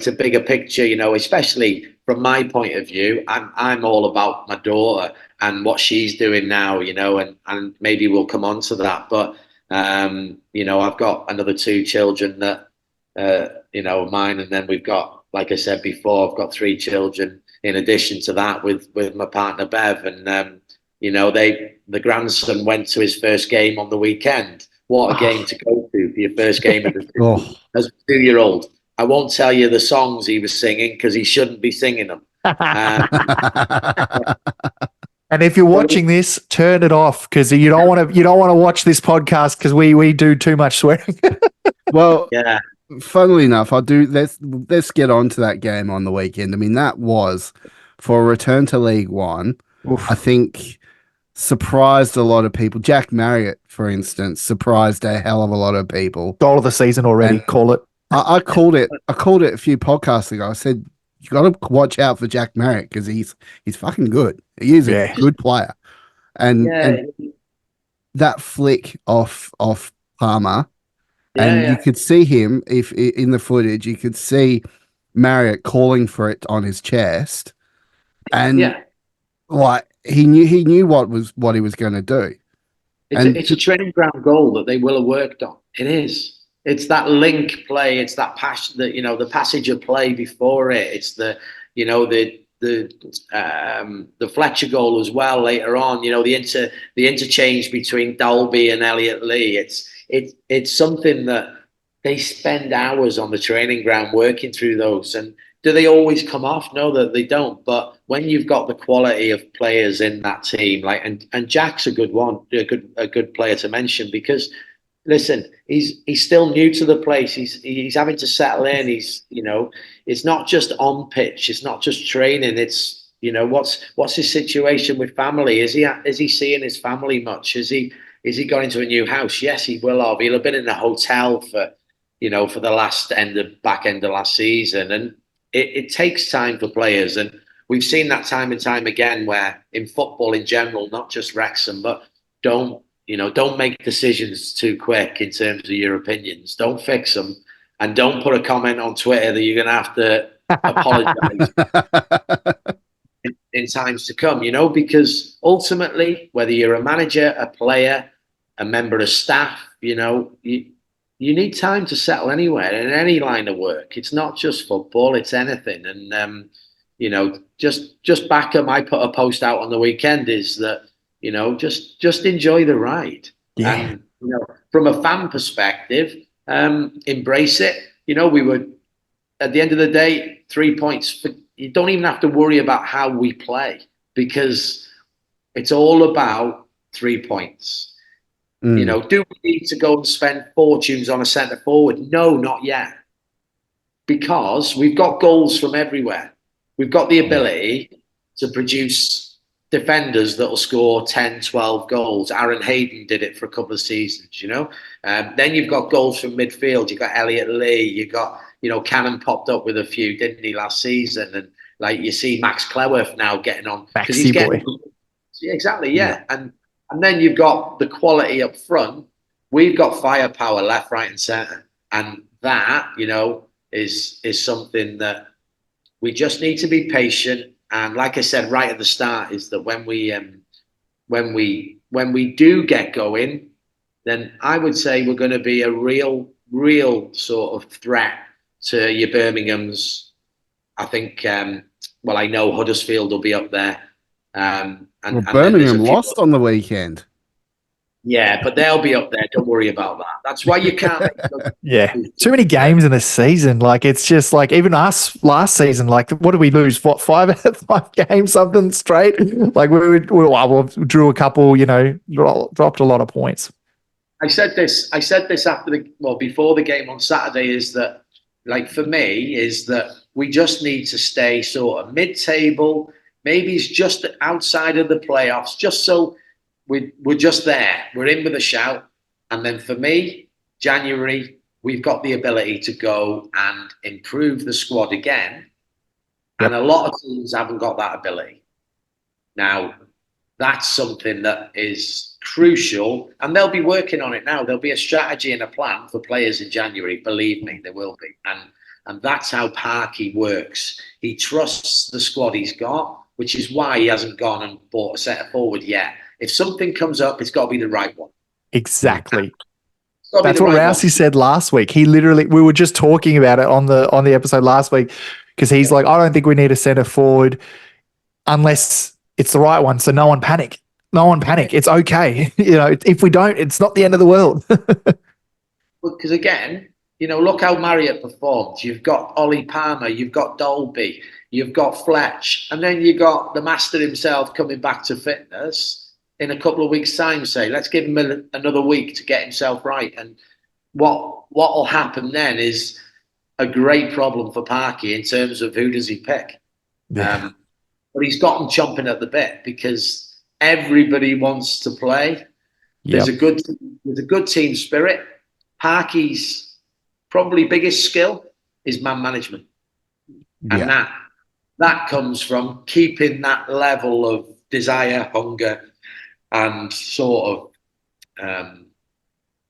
a bigger picture, especially from my point of view. I'm all about my daughter and what she's doing now, and maybe we'll come on to that. But I've got another 2 children that mine, and then we've got, like I said before, I've got 3 children in addition to that with my partner Bev, and the grandson went to his first game on the weekend. What a game to go to for your first game as a 2-year-old. I won't tell you the songs he was singing because he shouldn't be singing them. And if you're watching this, turn it off because you don't want to watch this podcast because we do too much swearing. Well, yeah. Funnily enough, let's get on to that game on the weekend. I mean, that was for a return to League One. Oof. I think surprised a lot of people. Jack Marriott, for instance, surprised a hell of a lot of people. Goal of the season already. And call it. I called it a few podcasts ago. I said you got to watch out for Jack Marriott because he's fucking good. He is a good player, and that flick off Palmer, you could see him if in the footage you could see Marriott calling for it on his chest, and like he knew what he was going to do. It's a training ground goal that they will have worked on. It is. it's that link play. It's that passion, that the passage of play before it. It's the the Fletcher goal as well later on. The interchange between Dalby and Elliot Lee. It's something that they spend hours on the training ground working through those. And do they always come off? No, that they don't. But when you've got the quality of players in that team, and Jack's a good one, a good player to mention, because listen, he's still new to the place. He's having to settle in. It's not just on pitch. It's not just training. It's what's his situation with family? Is he seeing his family much? Is he going into a new house? Yes, he will have. He'll have been in a hotel for the back end of last season, and it takes time for players, and we've seen that time and time again, where in football in general, not just Wrexham, but don't make decisions too quick in terms of your opinions. Don't fix them, and don't put a comment on Twitter that you're going to have to apologize in times to come, because ultimately, whether you're a manager, a player, a member of staff, you need time to settle anywhere in any line of work. It's not just football, it's anything. And, just back up, I put a post out on the weekend, is that, just enjoy the ride. Yeah. And, from a fan perspective, embrace it. We were, at the end of the day, 3 points. You don't even have to worry about how we play, because it's all about 3 points. Do we need to go and spend fortunes on a centre forward? No, not yet. Because we've got goals from everywhere. We've got the ability to produce defenders that will score 10, 12 goals. Aaron Hayden did it for a couple of seasons, Then you've got goals from midfield. You've got Elliot Lee. You got, Cannon popped up with a few, didn't he, last season? And you see Max Cleworth now getting on. Maxi boy. Yeah, exactly, yeah. And then you've got the quality up front. We've got firepower left, right, and centre, and that is something that we just need to be patient. And like I said right at the start, is that when we do get going, then I would say we're going to be a real sort of threat to your Birmingham's. I think. I know Huddersfield will be up there. And Birmingham lost on the weekend. Yeah, but they'll be up there. Don't worry about that. That's why you can't. Yeah, too many games in the season. It's just even us last season. What did we lose? What, five games, something straight? We drew a couple. Dropped a lot of points. I said this before the game on Saturday, is that for me is that we just need to stay sort of mid-table. Maybe it's just outside of the playoffs, just so we're just there. We're in with a shout. And then for me, January, we've got the ability to go and improve the squad again. Yep. And a lot of teams haven't got that ability. Now, that's something that is crucial. And they'll be working on it now. There'll be a strategy and a plan for players in January. Believe me, there will be. And that's how Parky works. He trusts the squad he's got, which is why he hasn't gone and bought a centre forward yet. If something comes up, it's got to be the right one. Exactly. That's what Rousey said last week. We were just talking about it on the episode last week, because he's like, I don't think we need a centre forward unless it's the right one. So no one panic. It's okay. If we don't, it's not the end of the world. Because again, look how Marriott performed. You've got Ollie Palmer, you've got Dolby, you've got Fletch, and then you got the master himself coming back to fitness in a couple of weeks' time. Say, let's give him another week to get himself right. And what will happen then is a great problem for Parky in terms of who does he pick. Yeah. But he's got them chomping at the bit, because everybody wants to play. There's a good team spirit. Parky's probably biggest skill is man management. And that comes from keeping that level of desire, hunger, and sort of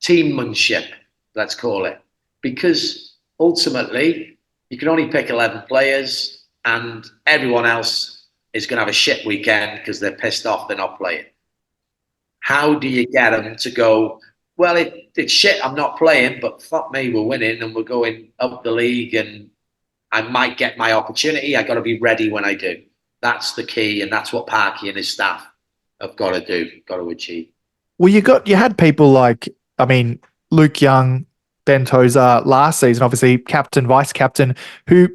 teammanship, let's call it. Because ultimately, you can only pick 11 players, and everyone else is going to have a shit weekend because they're pissed off they're not playing. How do you get them to go well, it's shit. I'm not playing, but fuck me, we're winning and we're going up the league, and I might get my opportunity. I got to be ready when I do. That's the key, and that's what Parky and his staff have got to do, got to achieve. Well, you had people like, I mean, Luke Young, Ben Tozer last season, obviously captain, vice captain, who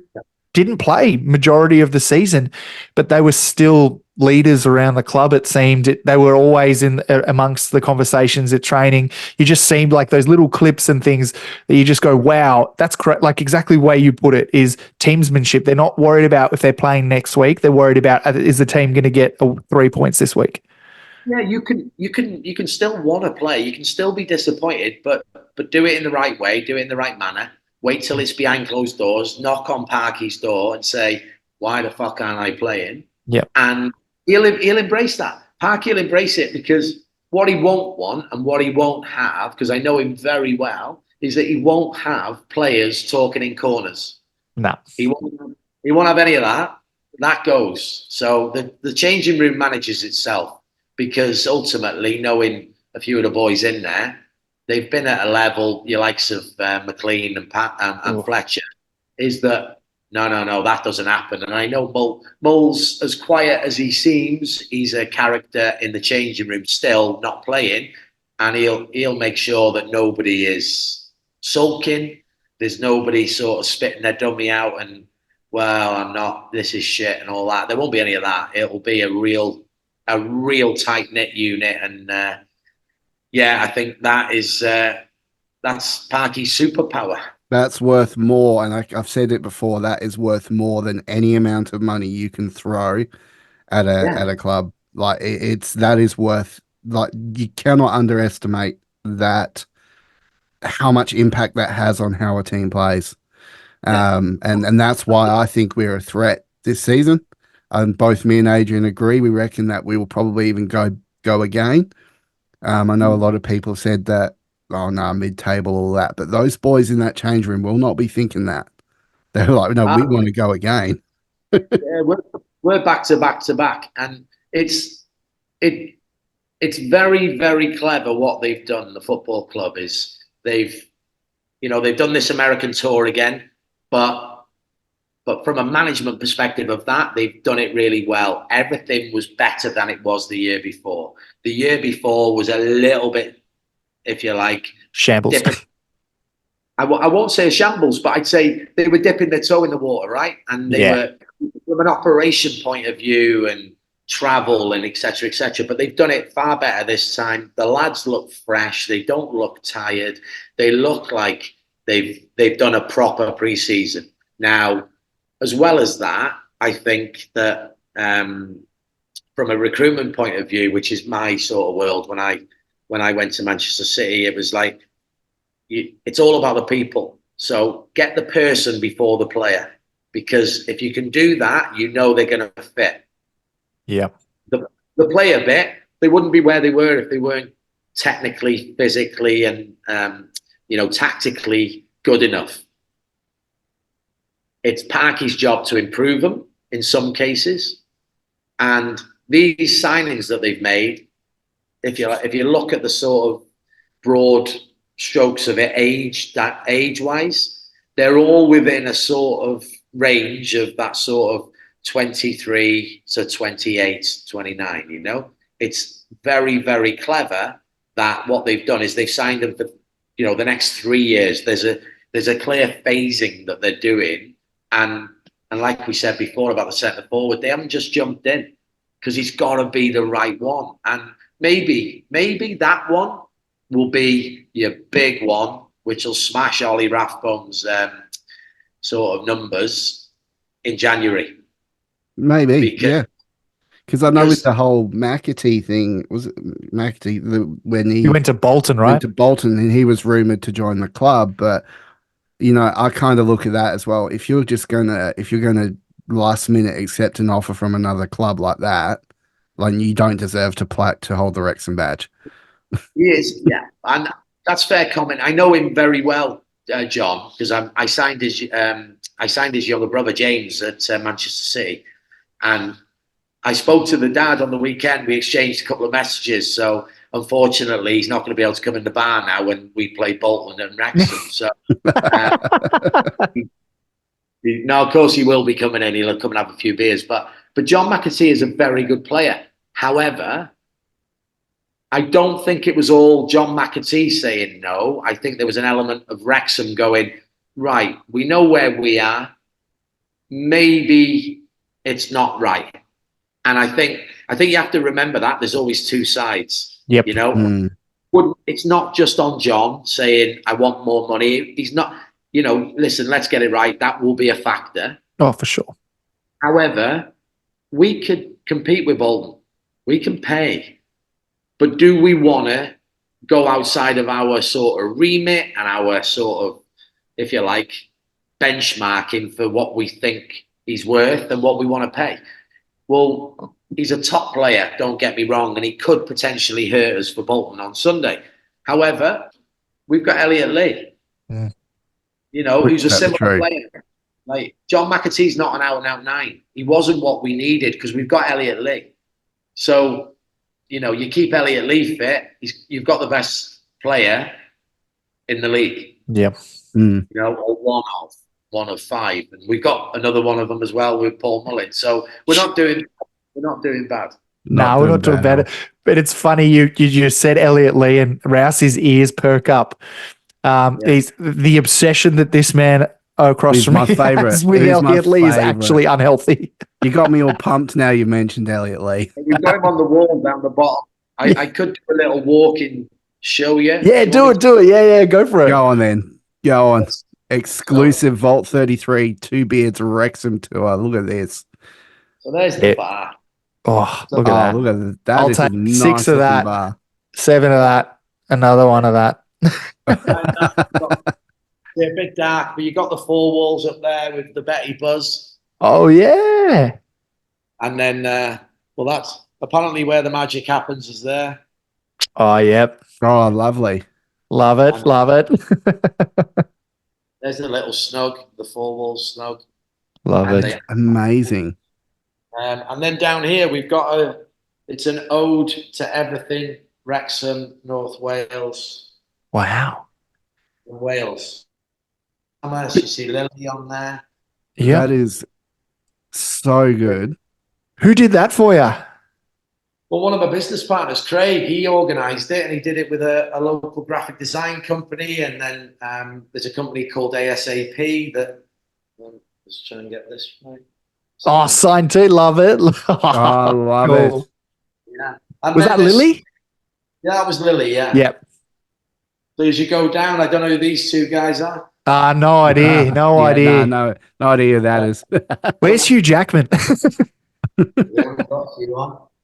didn't play majority of the season, but they were still leaders around the club. It seemed they were always in amongst the conversations at training. You just seemed like those little clips and things that you just go, wow, that's correct. Like exactly the way you put it is teamsmanship. They're not worried about if they're playing next week. They're worried about is the team going to get 3 points this week? Yeah, you can still want to play. You can still be disappointed, but do it in the right way, do it in the right manner. Wait till it's behind closed doors, knock on Parky's door and say, why the fuck aren't I playing? Yeah. And he'll embrace that. Parky will embrace it, because what he won't want and what he won't have, because I know him very well, is that he won't have players talking in corners. No. He won't have any of that. That goes. So the changing room manages itself, because ultimately, knowing a few of the boys in there, they've been at a level, your likes of McLean and Pat and Fletcher, is that no, that doesn't happen. And I know Mull's, as quiet as he seems, he's a character in the changing room still, not playing, and he'll make sure that nobody is sulking. There's nobody sort of spitting their dummy out and, well, I'm not, this is shit and all that. There won't be any of that. It'll be a real tight-knit unit. And I think that's Parky's superpower. That's worth more, and I've said it before, that is worth more than any amount of money you can throw at a club. Like that is worth, like, you cannot underestimate that, how much impact that has on how a team plays. And that's why I think we're a threat this season. Both me and Adrian agree. We reckon that we will probably even go again. I know a lot of people said that, oh no, mid-table, all that, but those boys in that change room will not be thinking that. They're like, no, we want to go again. Yeah, we're back to back to back, and it's very, very clever what they've done. The football club is they've done this American tour again, but from a management perspective of that, they've done it really well. Everything was better than it was the year before. The year before was a little bit, if you like, shambles. I won't say a shambles, but I'd say they were dipping their toe in the water, right? And they were, from an operation point of view and travel and et cetera, but they've done it far better this time. The lads look fresh. They don't look tired. They look like they've done a proper pre-season. Now, as well as that, I think that from a recruitment point of view, which is my sort of world, when I went to Manchester City, it was like, it's all about the people. So get the person before the player, because if you can do that, they're going to fit. Yeah. The player bit, they wouldn't be where they were if they weren't technically, physically, and tactically good enough. It's Parky's job to improve them in some cases, and these signings that they've made, if you look at the sort of broad strokes of it, age-wise, they're all within a sort of range of that sort of 23 to 28, 29, It's very, very clever that what they've done is they've signed them for, the next 3 years. There's a clear phasing that they're doing. And like we said before about the centre forward, they haven't just jumped in, because he's got to be the right one. And maybe that one will be your big one, which will smash Ollie Rathbone's sort of numbers in January. Maybe, because I know with the whole McAtee thing, was it McAtee when he went to Bolton, right? Went to Bolton, and he was rumored to join the club, but I kind of look at that as well. If you're gonna last minute accept an offer from another club like that, like, you don't deserve to hold the Wrexham badge. He is, yeah, and that's fair comment. I know him very well, John, because I signed his younger brother James at Manchester City, and I spoke to the dad on the weekend. We exchanged a couple of messages, so unfortunately, he's not going to be able to come in the bar now when we play Bolton and Wrexham. So, no, of course he will be coming in. He'll come and have a few beers. But John McAtee is a very good player. However, I don't think it was all John McAtee saying no. I think there was an element of Wrexham going, right, we know where we are. Maybe it's not right. And I think you have to remember that there's always two sides. Yep. You know, it's not just on John saying, I want more money. He's not, listen, let's get it right. That will be a factor. Oh, for sure. However, we could compete with Bolton. We can pay. But do we want to go outside of our sort of remit and our sort of, if you like, benchmarking for what we think he's worth and what we want to pay? Well, he's a top player, don't get me wrong, and he could potentially hurt us for Bolton on Sunday. However, we've got Elliot Lee, who's a similar player. Like John McAtee's not an out-and-out 9. He wasn't what we needed because we've got Elliot Lee. So, you keep Elliot Lee fit, you've got the best player in the league. Yeah. Or one of 5, and we've got another one of them as well with Paul Mullin. So we're not doing bad. No, we're not doing bad. But it's funny you just said Elliot Lee, and Rouse's ears perk up. The obsession that this man across from my me favorite has with Elliot Lee is actually unhealthy. You got me all pumped now you mentioned Elliot Lee. We've got him on the wall down the bottom. I could do a little walking show you. Yeah, do it. Yeah, go for it. Go on then. Go on. Exclusive Vault 33 2 Beards Wrexham tour. Look at this. So there's the bar. Oh, look at that. Look at that. I'll take 6 of that, bar. 7 of that, another one of that. They're a bit dark, but you got the 4 walls up there with the Betty Buzz. Oh, yeah. And then, that's apparently where the magic happens is there. Oh, yep. Oh, lovely. Love it. There's the little snug, the 4 walls snug. Love it. Amazing. And then down here, we've got it's an ode to everything Wrexham, North Wales. Wow. Wales. You see Lily on there. Yeah. That is so good. Who did that for you? Well, one of my business partners, Craig, he organised it, and he did it with a local graphic design company. And then there's a company called ASAP that let's try and get this right. Signed too. Love it. I love it. Yeah. Was that Lily? Yeah, that was Lily. Yeah. Yep. So as you go down, I don't know who these 2 guys are. No idea. No idea. No idea who that is. Where's Hugh Jackman?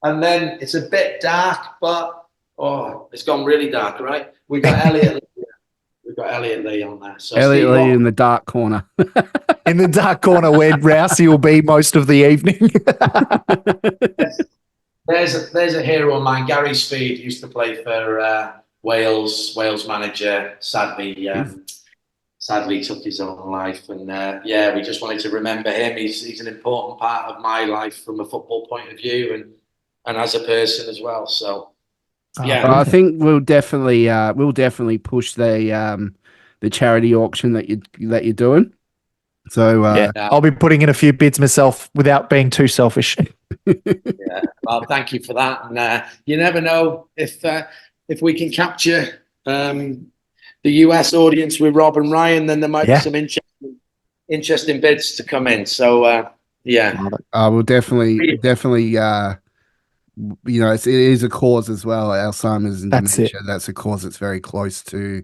And then it's a bit dark, but it's gone really dark, right? We've got Elliot Lee on there. So Elliot Lee in the dark corner. In the dark corner where Rousey will be most of the evening. There's a hero of mine, Gary Speed, used to play for Wales manager. Sadly took his own life, and we just wanted to remember him. He's an important part of my life from a football point of view, and as a person as well. So I think we'll definitely push the charity auction that you're doing. So I'll be putting in a few bids myself without being too selfish. Yeah, well, thank you for that. And you never know if we can capture the US audience with Rob and Ryan, then there might be some interesting bids to come in. So we'll definitely. It is a cause as well. Alzheimer's and dementia. That's a cause that's very close to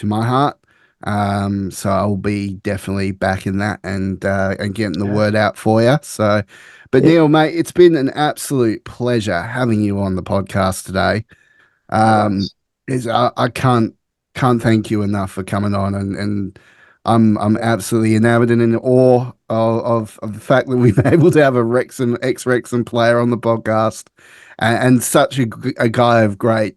my heart. So I'll be definitely backing that and getting the word out for you. So, but Neil, mate, it's been an absolute pleasure having you on the podcast today. I can't thank you enough for coming on, and I'm absolutely enamored and in awe of the fact that we've been able to have a ex Wrexham player on the podcast, and such a guy of great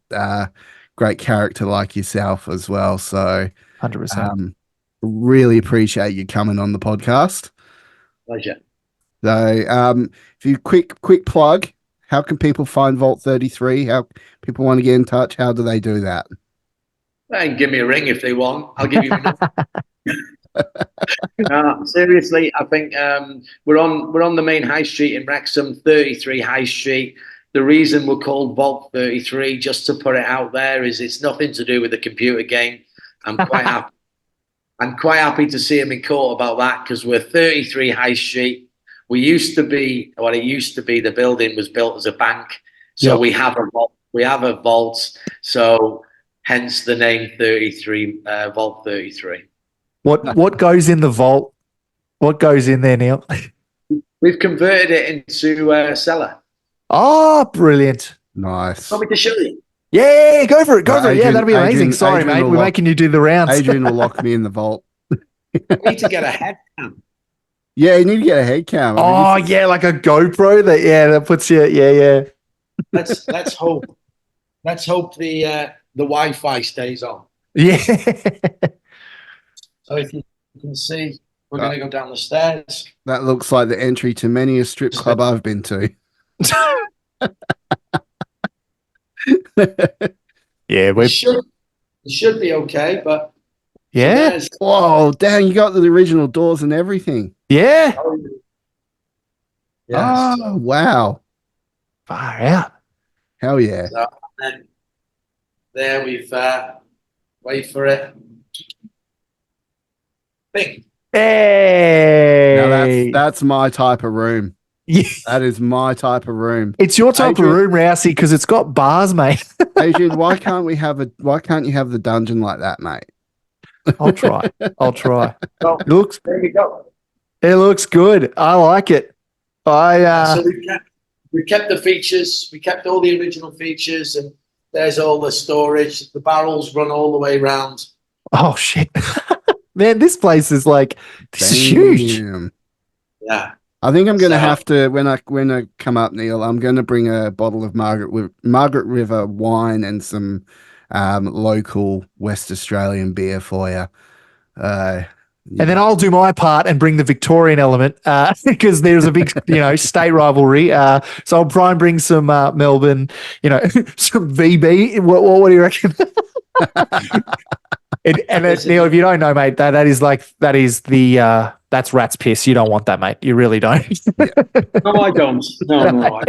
character like yourself as well. So 100%. Really appreciate you coming on the podcast. Pleasure. So if you quick plug, how can people find Vault 33? How people want to get in touch? How do they do that? They can give me a ring if they want. I'll give you a number. Seriously, I think we're on the main high street in Wrexham, 33 High Street. The reason we're called Vault 33, just to put it out there, is it's nothing to do with the computer game. I'm quite happy. I'm quite happy to see him in court about that, because we're 33 High Street. It used to be, the building was built as a bank, so Yep. we have a vault. We have a vault, so hence the name 33 Vault 33. What goes in the vault? What goes in there, Neil? We've converted it into a cellar. Oh, brilliant. Nice. Want me to show you? Yeah, go for it. Go for it. Yeah, that'd be amazing. Adrian Sorry, mate. will We're making you do the rounds. Adrian will lock me in the vault. We need to get a head cam. Yeah, you need to get a head cam. Oh, yeah, like a GoPro that puts you. Yeah. Let's hope the Wi-Fi stays on. Yeah. So if you can see, we're going to go down the stairs. That looks like the entry to many a strip club I've been to. Yeah, It should be okay, but yeah. there's- Whoa, damn, you got the original doors and everything. Yeah. Yes. Oh, wow. Far out. Hell yeah. So, and there we've wait for it. Bing. Hey. Now that's my type of room. Yeah. That is my type of room. It's your type Adrian- of room, Rousey, because it's got bars, mate. Adrian, why can't you have the dungeon like that, mate? I'll try. Well, It looks there you go. good. I like it. So we've kept the features. We kept all the original features, and there's all the storage. The barrels run all the way around. Oh shit. Man, this place is this is huge. Damn. Yeah. I think I'm going to So- have to, when I come up, Neil, I'm going to bring a bottle of Margaret River wine and some local West Australian beer for you. And then I'll do my part and bring the Victorian element because there's a big, state rivalry. So I'll try and bring some Melbourne, some VB. What do you reckon? Neil, if you don't know, mate, that's rat's piss. You don't want that, mate. You really don't. No, I don't. No, I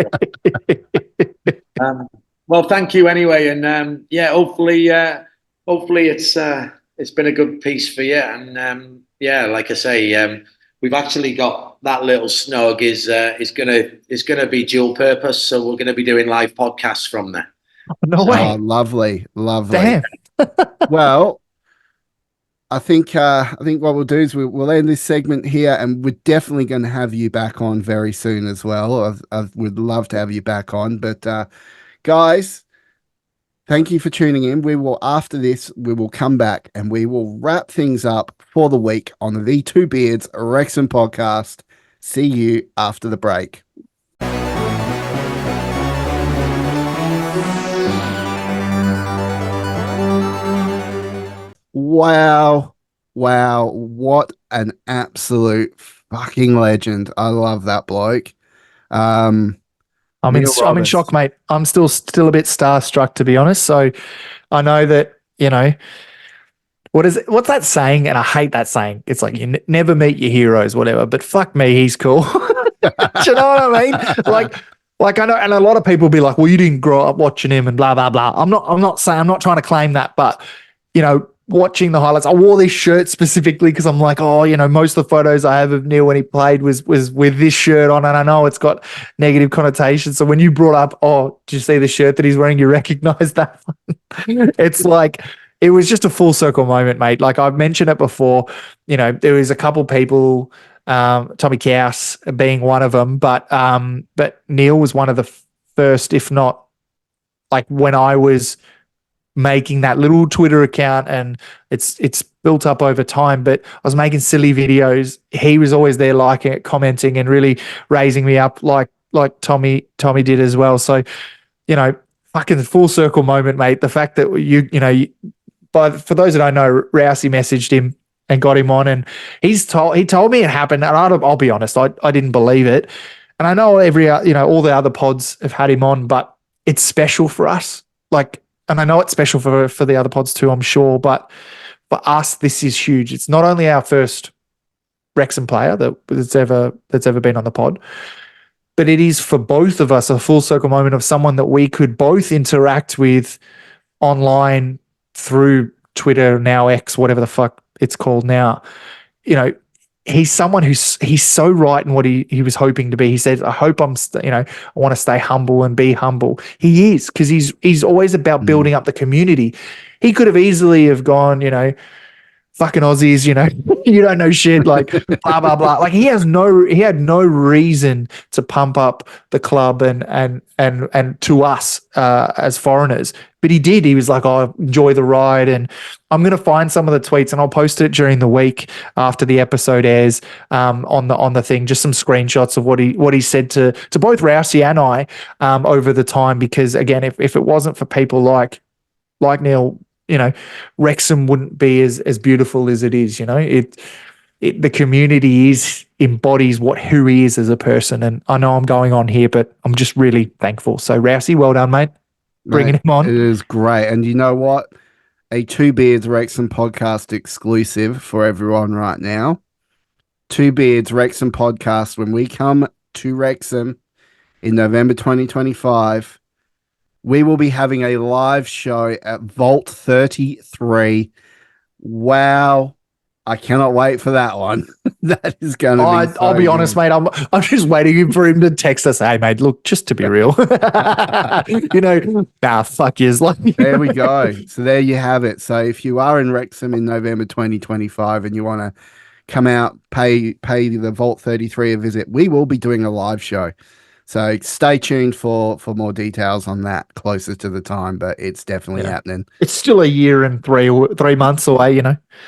don't. Well, thank you anyway, and hopefully it's been a good piece for you, and like I say, we've actually got that little snug is gonna be dual purpose, so we're gonna be doing live podcasts from there. No way. Oh, lovely. Damn. Well, I think what we'll do is we'll end this segment here, and we're definitely going to have you back on very soon as well. I would love to have you back on, but guys, thank you for tuning in. After this, we will come back and we will wrap things up for the week on the V2 Beards Wrexham podcast. See you after the break. Wow. What an absolute fucking legend. I love that bloke. I'm in Neil shock, Roberts. mate. I'm still a bit starstruck, to be honest. So I know that, what's that saying? And I hate that saying. It's like you never meet your heroes, whatever. But fuck me, he's cool. Do you know what I mean? Like I know, and a lot of people be like, "Well, you didn't grow up watching him," and blah blah blah. I'm not trying to claim that, but watching the highlights, I wore this shirt specifically because I'm like, most of the photos I have of Neil when he played was with this shirt on, and I know it's got negative connotations. So when you brought up, did you see the shirt that he's wearing? You recognize that? It's like, it was just a full circle moment, mate. Like I've mentioned it before, there was a couple people, Tommy Kous being one of them, but Neil was one of the first, if not like when I was making that little Twitter account, and it's built up over time, but I was making silly videos. He was always there liking it, commenting, and really raising me up like Tommy did as well. So, fucking full circle moment, mate. The fact that for those that I know, Rousey messaged him and got him on, and he told me it happened, and I'll be honest, I didn't believe it. and I know all the other pods have had him on, but it's special for us. Like, and I know it's special for the other pods too, I'm sure, but for us, this is huge. It's not only our first Wrexham player that's ever been on the pod, but it is for both of us a full circle moment of someone that we could both interact with online through Twitter, now X, whatever the fuck it's called now. He's someone he's so right in what he was hoping to be. He said, I hope I want to stay humble and be humble. He is, because he's always about building up the community. He could have easily have gone, fucking Aussies, you don't know shit, like blah, blah, blah. Like he had no reason to pump up the club and to us as foreigners. But he did. He was like, oh, enjoy the ride. And I'm going to find some of the tweets and I'll post it during the week after the episode airs on the thing, just some screenshots of what he said to both Rousey and I over the time. Because again, if it wasn't for people like Neil, Wrexham wouldn't be as beautiful as it is. The community embodies who he is as a person. And I know I'm going on here, but I'm just really thankful. So Rousey, well done, mate. Bringing him on. It is great. And you know what? A Two Beards Wrexham podcast exclusive for everyone right now. Two Beards Wrexham podcast. When we come to Wrexham in November 2025, we will be having a live show at Vault 33. Wow. I cannot wait for that one. That is going to be so I'll be honest, mate. I'm just waiting for him to text us. Hey, mate, look, just to be real. Fuck yous. There we go. So there you have it. So if you are in Wrexham in November 2025 and you want to come out, pay the Vault 33 a visit, we will be doing a live show. So stay tuned for more details on that closer to the time, but it's definitely happening. It's still a year and 3 months away,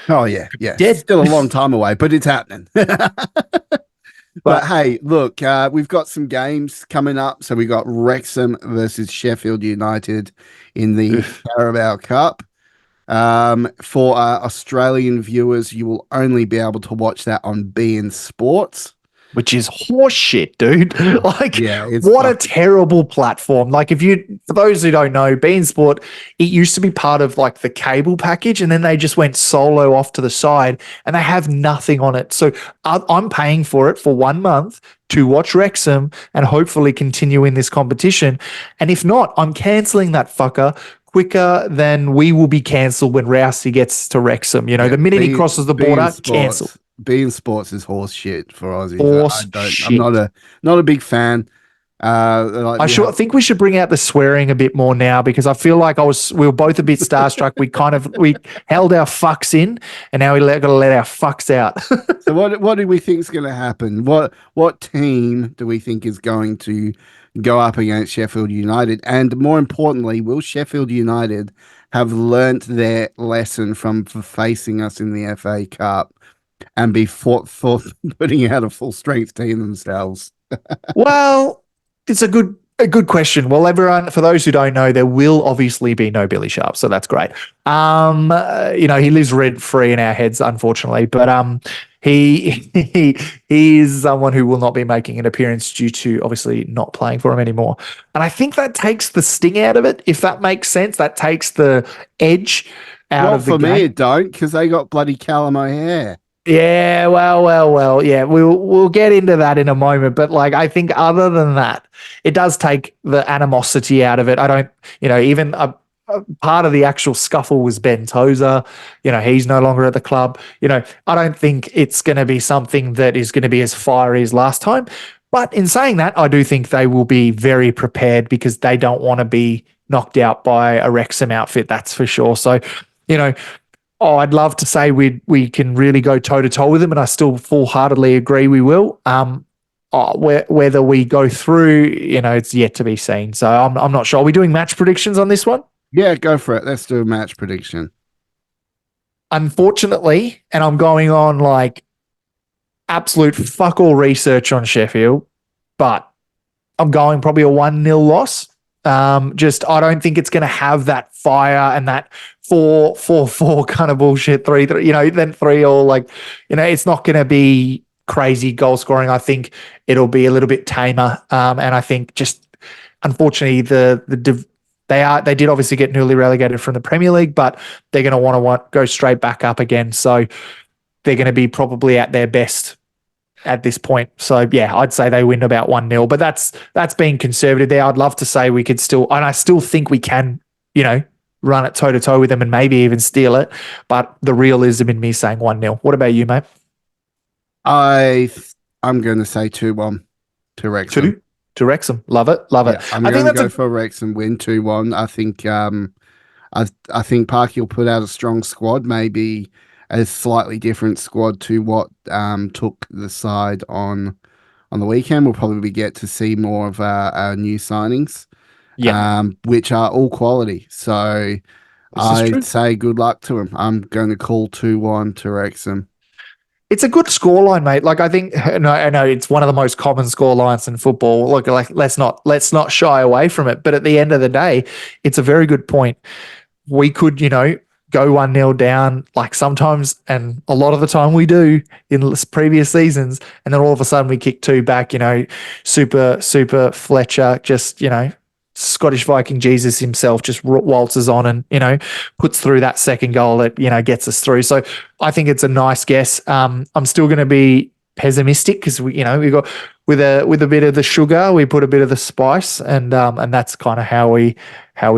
Oh, yeah. Yeah. Dead. Still a long time away, but it's happening. But hey, look, we've got some games coming up. So we got Wrexham versus Sheffield United in the Carabao Cup. For our Australian viewers, you will only be able to watch that on beIN Sports. Which is horseshit, dude. What a terrible platform. Like, for those who don't know, beIN Sport, it used to be part of like the cable package, and then they just went solo off to the side, and they have nothing on it. So I'm paying for it for 1 month to watch Wrexham and hopefully continue in this competition. And if not, I'm cancelling that fucker quicker than we will be cancelled when Rousey gets to Wrexham. The minute he crosses the border, cancel. beIN Sports is horse shit for Aussies. I'm not a big fan. I think we should bring out the swearing a bit more now, because I feel like we were both a bit starstruck. we held our fucks in, and now we got to let our fucks out. So what do we think is going to happen? What team do we think is going to go up against Sheffield United? And more importantly, will Sheffield United have learnt their lesson from facing us in the FA Cup and be for putting out a full strength team themselves? Well, it's a good question. Well, everyone, for those who don't know, there will obviously be no Billy Sharp, so that's great. He lives rent free in our heads, unfortunately, but he is someone who will not be making an appearance due to obviously not playing for him anymore. And I think that takes the sting out of it, if that makes sense. That takes the edge out of the game. For me, it don't, because they got bloody Callum O'Hare. Yeah, well. Yeah, we'll get into that in a moment. But I think other than that, it does take the animosity out of it. I don't, even a part of the actual scuffle was Ben Tozer. He's no longer at the club. I don't think it's going to be something that is going to be as fiery as last time. But in saying that, I do think they will be very prepared, because they don't want to be knocked out by a Wrexham outfit. That's for sure. So, I'd love to say we can really go toe-to-toe with them, and I still full-heartedly agree we will. Whether we go through, it's yet to be seen. So I'm not sure. Are we doing match predictions on this one? Yeah, go for it. Let's do a match prediction. Unfortunately, and I'm going on absolute fuck all research on Sheffield, but I'm going probably a 1-0 loss. I don't think it's going to have that fire and that 4-4-4 kind of bullshit, 3-3, then 3-all. It's not going to be crazy goal scoring. I think it'll be a little bit tamer. And I think just unfortunately they did obviously get newly relegated from the Premier League, but they're going to want to go straight back up again. So they're going to be probably at their best at this point. So yeah, I'd say they win about 1-0, but that's being conservative there. I'd love to say we could still, and I still think we can, run it toe to toe with them and maybe even steal it. But the realism in me saying 1-0. What about you, mate? I'm going to say 2-1 to Wrexham. 2 to Wrexham. Love it. Love it. I'm going to go for Wrexham win 2-1. I think I think Parky will put out a strong squad, maybe a slightly different squad to what took the side on the weekend. We'll probably get to see more of our new signings, which are all quality. So I'd say good luck to him. I'm going to call 2-1 to Wrexham. It's a good scoreline, mate. Like I think, I know it's one of the most common scorelines in football. Look, like let's not shy away from it. But at the end of the day, it's a very good point. We could, go 1-0 down, like sometimes, and a lot of the time we do in previous seasons, and then all of a sudden we kick 2 back. Super Fletcher, just Scottish Viking Jesus himself just waltzes on and, puts through that second goal that, gets us through. So I think it's a nice guess. I'm still going to be pessimistic because we got with a bit of the sugar, we put a bit of the spice, and that's kind of how we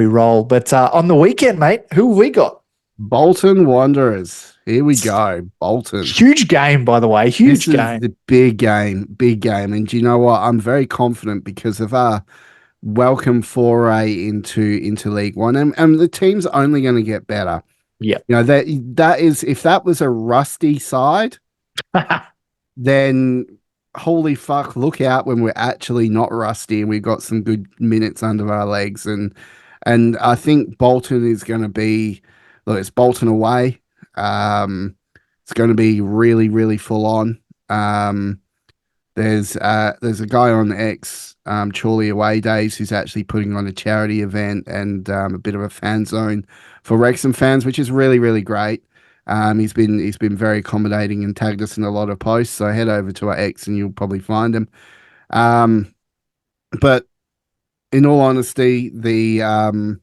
roll. But on the weekend, mate, who have we got? Bolton Wanderers. Here we go. Bolton. Huge game, by the way. Huge game. This is the big game. And do you know what? I'm very confident because of our welcome foray into League One, and the team's only going to get better. Yeah, that is, if that was a rusty side, then holy fuck, look out when we're actually not rusty and we've got some good minutes under our legs. And I think Bolton is going to be, look, it's Bolton away. It's going to be really, really full on. There's a guy on X, Chorley Away Days, who's actually putting on a charity event and a bit of a fan zone for Wrexham fans, which is really, really great. He's been very accommodating and tagged us in a lot of posts. So head over to our X and you'll probably find him. But in all honesty, the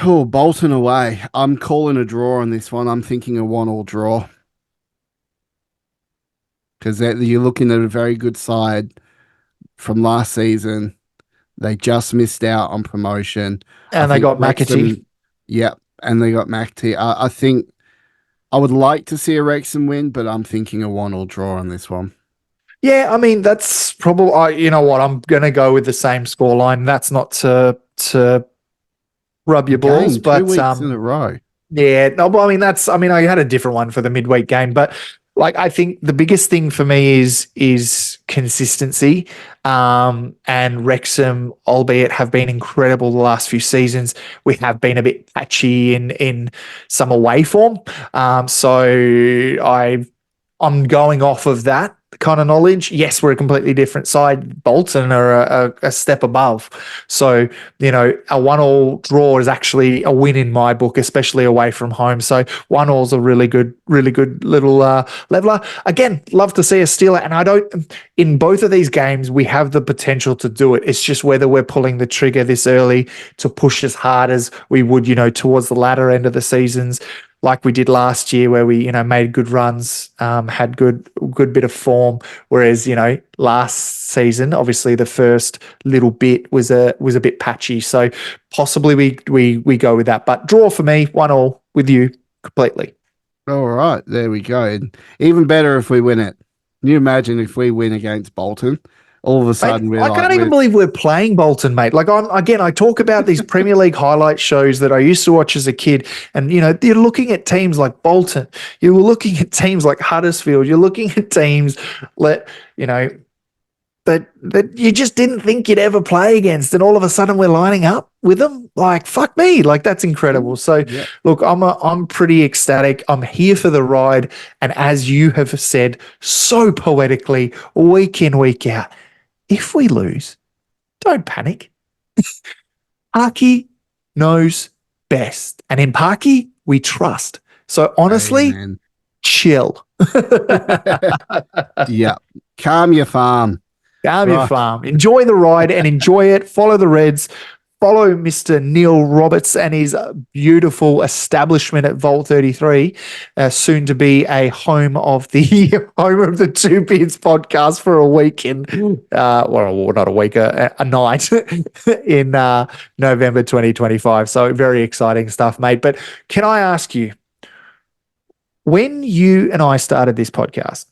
Bolton away, I'm calling a draw on this one. I'm thinking a 1-1 draw. Because you're looking at a very good side from last season. They just missed out on promotion. And they got McAtee. Yeah, and they got McAtee. I think I would like to see a Wrexham win, but I'm thinking a 1-1 draw on this one. Yeah, I mean, that's probably, you know what, I'm going to go with the same scoreline. That's not to rub your balls, but 2 weeks in a row. Yeah, no, but I mean, I had a different one for the midweek game, but like I think the biggest thing for me is consistency. And Wrexham, albeit have been incredible the last few seasons, we have been a bit patchy in some away form. So I'm going off of that kind of knowledge. Yes, we're a completely different side. Bolton are a step above. So, a 1-1 draw is actually a win in my book, especially away from home. So 1-1 is a really good little leveler. Again, love to see us steal it. And in both of these games, we have the potential to do it. It's just whether we're pulling the trigger this early to push as hard as we would, towards the latter end of the seasons, like we did last year, where we, made good runs, had good bit of form. Whereas, last season, obviously the first little bit was a bit patchy. So possibly we go with that. But draw for me, 1-1 with you completely. All right, there we go. And even better if we win it. Can you imagine if we win against Bolton? All of a sudden, I can't even believe we're playing Bolton, mate. Like, I talk about these Premier League highlight shows that I used to watch as a kid, and you're looking at teams like Bolton, you were looking at teams like Huddersfield, you're looking at teams that you just didn't think you'd ever play against, and all of a sudden we're lining up with them. Like, fuck me, like that's incredible. So, yeah. Look, I'm pretty ecstatic. I'm here for the ride, and as you have said so poetically, week in, week out. If we lose, don't panic. Parky knows best. And in Parky, we trust. So honestly, chill. Yeah. Calm your farm. Calm your Right. farm. Enjoy the ride and enjoy it. Follow the Reds. Follow Mr. Neil Roberts and his beautiful establishment at Vault 33, soon to be a home of the Two Beards podcast for a week in, well, not a week, a night in November 2025. So very exciting stuff, mate. But can I ask you, when you and I started this podcast,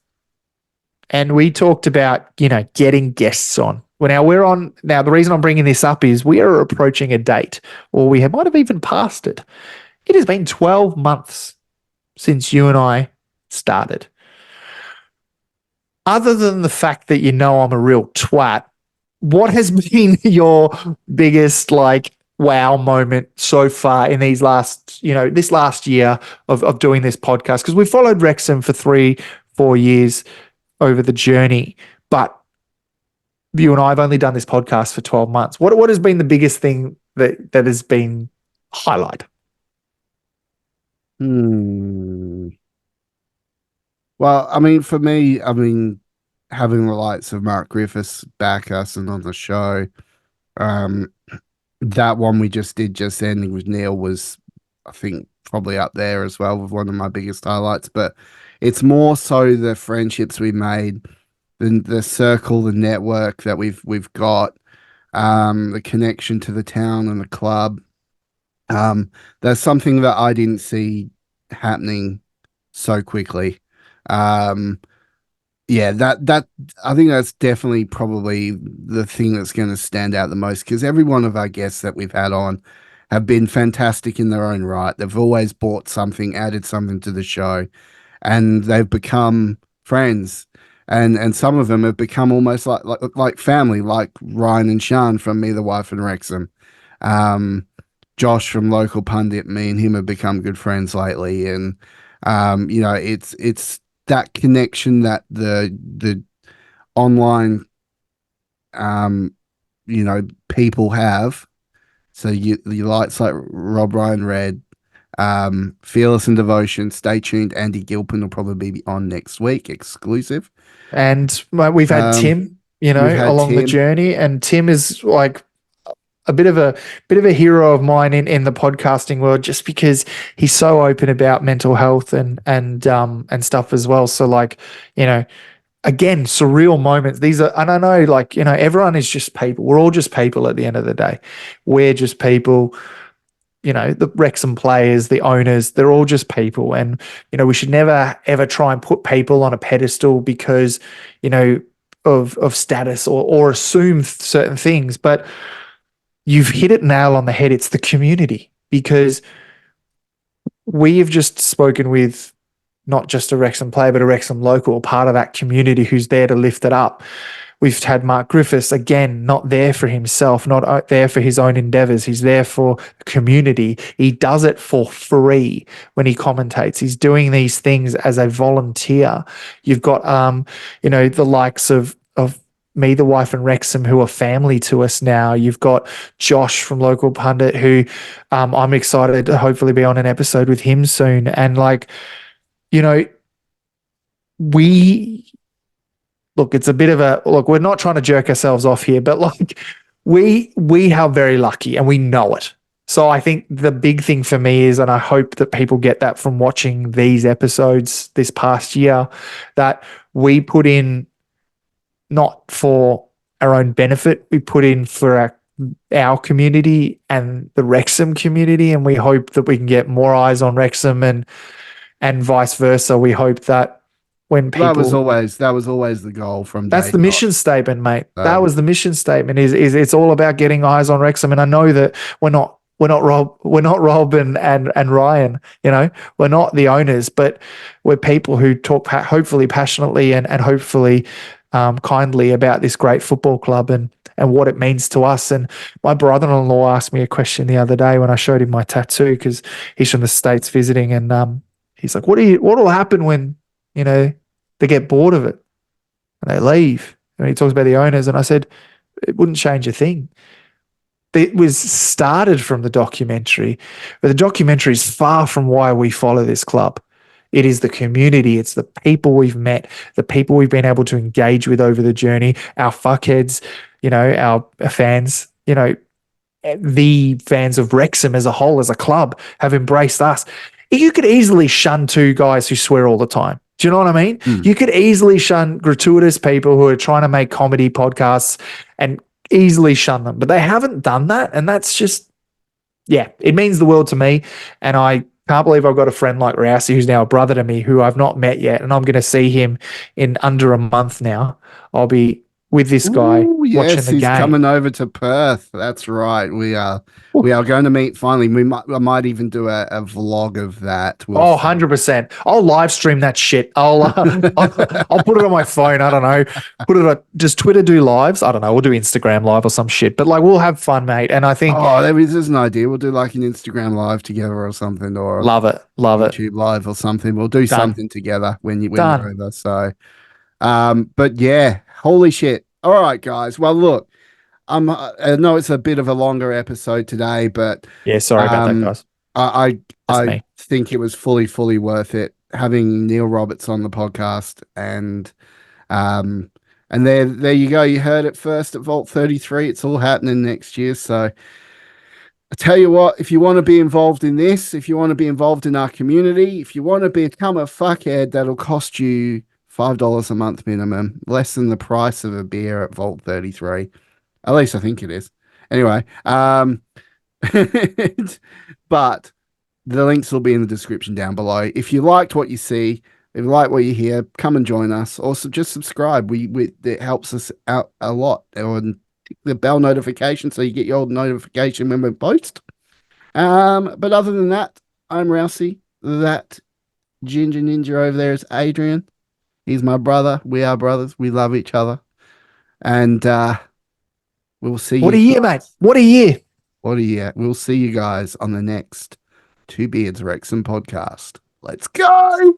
and we talked about, getting guests on. Now the reason I'm bringing this up is we are approaching a date, or might have even passed it. It has been 12 months since you and I started. Other than the fact that I'm a real twat, what has been your biggest wow moment so far in this last year of doing this podcast? Because we followed Wrexham for 3-4 years over the journey, but you and I have only done this podcast for 12 months. What has been the biggest thing that has been highlight? Well, for me, having the likes of Mark Griffiths back us and on the show, that one we just did just ending with Neil was, I think, probably up there as well with one of my biggest highlights. But it's more so the friendships we made, the circle, the network that we've got, the connection to the town and the club. That's something that I didn't see happening so quickly. That I think that's definitely probably the thing that's going to stand out the most, because every one of our guests that we've had on have been fantastic in their own right. They've always brought something, added something to the show, and they've become friends. And some of them have become almost like family, like Ryan and Sean from Me, the Wife, and Wrexham. Josh from Local Pundit, me and him have become good friends lately. And, it's that connection that the online, people have. So you likes like Rob Ryan Red, Fearless and Devotion. Stay tuned. Andy Gilpin will probably be on next week, exclusive. And we've had Tim, along the journey, and Tim is like a bit of a hero of mine in the podcasting world, just because he's so open about mental health and stuff as well. So again, surreal moments. These are, and I know everyone is just people. We're all just people at the end of the day. We're just people. The Wrexham players, the owners, they're all just people. And, we should never, ever try and put people on a pedestal because, of status or assume certain things. But you've hit it nail on the head. It's the community, because we have just spoken with not just a Wrexham player, but a Wrexham local, part of that community who's there to lift it up. We've had Mark Griffiths, again, not there for himself, not there for his own endeavours. He's there for the community. He does it for free when he commentates. He's doing these things as a volunteer. You've got, the likes of Me, the Wife, and Wrexham, who are family to us now. You've got Josh from Local Pundit, who I'm excited to hopefully be on an episode with him soon. And it's a bit of we're not trying to jerk ourselves off here, but we are very lucky and we know it. So I think the big thing for me is, and I hope that people get that from watching these episodes this past year, that we put in not for our own benefit, we put in for our community and the Wrexham community, and we hope that we can get more eyes on Wrexham and vice versa. We hope that when people, that was always the goal from that's day the dot. mission statement, mate. That was the mission statement. Is it's all about getting eyes on Wrexham, and I know that we're not Rob and Ryan. We're not the owners, but we're people who talk hopefully passionately and hopefully kindly about this great football club and what it means to us. And my brother-in-law asked me a question the other day when I showed him my tattoo, because he's from the States visiting, and he's like, what will happen when they get bored of it and they leave? And he talks about the owners, and I said, it wouldn't change a thing. It was started from the documentary, but the documentary is far from why we follow this club. It is the community. It's the people we've met, the people we've been able to engage with over the journey, our fuckheads, our fans, the fans of Wrexham as a whole, as a club, have embraced us. You could easily shun two guys who swear all the time. Do you know what I mean? You could easily shun gratuitous people who are trying to make comedy podcasts and easily shun them, but they haven't done that. And that's just, it means the world to me. And I can't believe I've got a friend like Rousey, who's now a brother to me, who I've not met yet. And I'm going to see him in under a month now. I'll be with this guy watching the he's game. Coming over to Perth. That's right. We are going to meet finally. I might even do a vlog of that. We'll 100%. I'll live stream that shit. I'll put it on my phone. I don't know. Put it on, does Twitter do lives? I don't know. We'll do Instagram live or some shit. But we'll have fun, mate. And I think there's an idea. We'll do like an Instagram live together or something, or love it. YouTube live or something. We'll do something together when you're over. So but yeah, holy shit. All right, guys. Well, look, I know it's a bit of a longer episode today, but sorry about that, guys. I think it was fully worth it having Neil Roberts on the podcast, and there you go. You heard it first at Vault 33. It's all happening next year. So I tell you what, if you want to be involved in this, if you want to be involved in our community, if you want to become a fuckhead, that'll cost you $5 a month minimum, less than the price of a beer at Vault 33. At least I think it is. Anyway, but the links will be in the description down below. If you liked what you see, if you like what you hear, come and join us. Also, just subscribe. It helps us out a lot. And tick the bell notification so you get your notification when we post. But other than that, I'm Rousey. That ginger ninja over there is Adrian. He's my brother. We are brothers. We love each other. And we'll see you. What a year, mate. What a year. What a year. We'll see you guys on the next Beards Wrexham podcast. Let's go.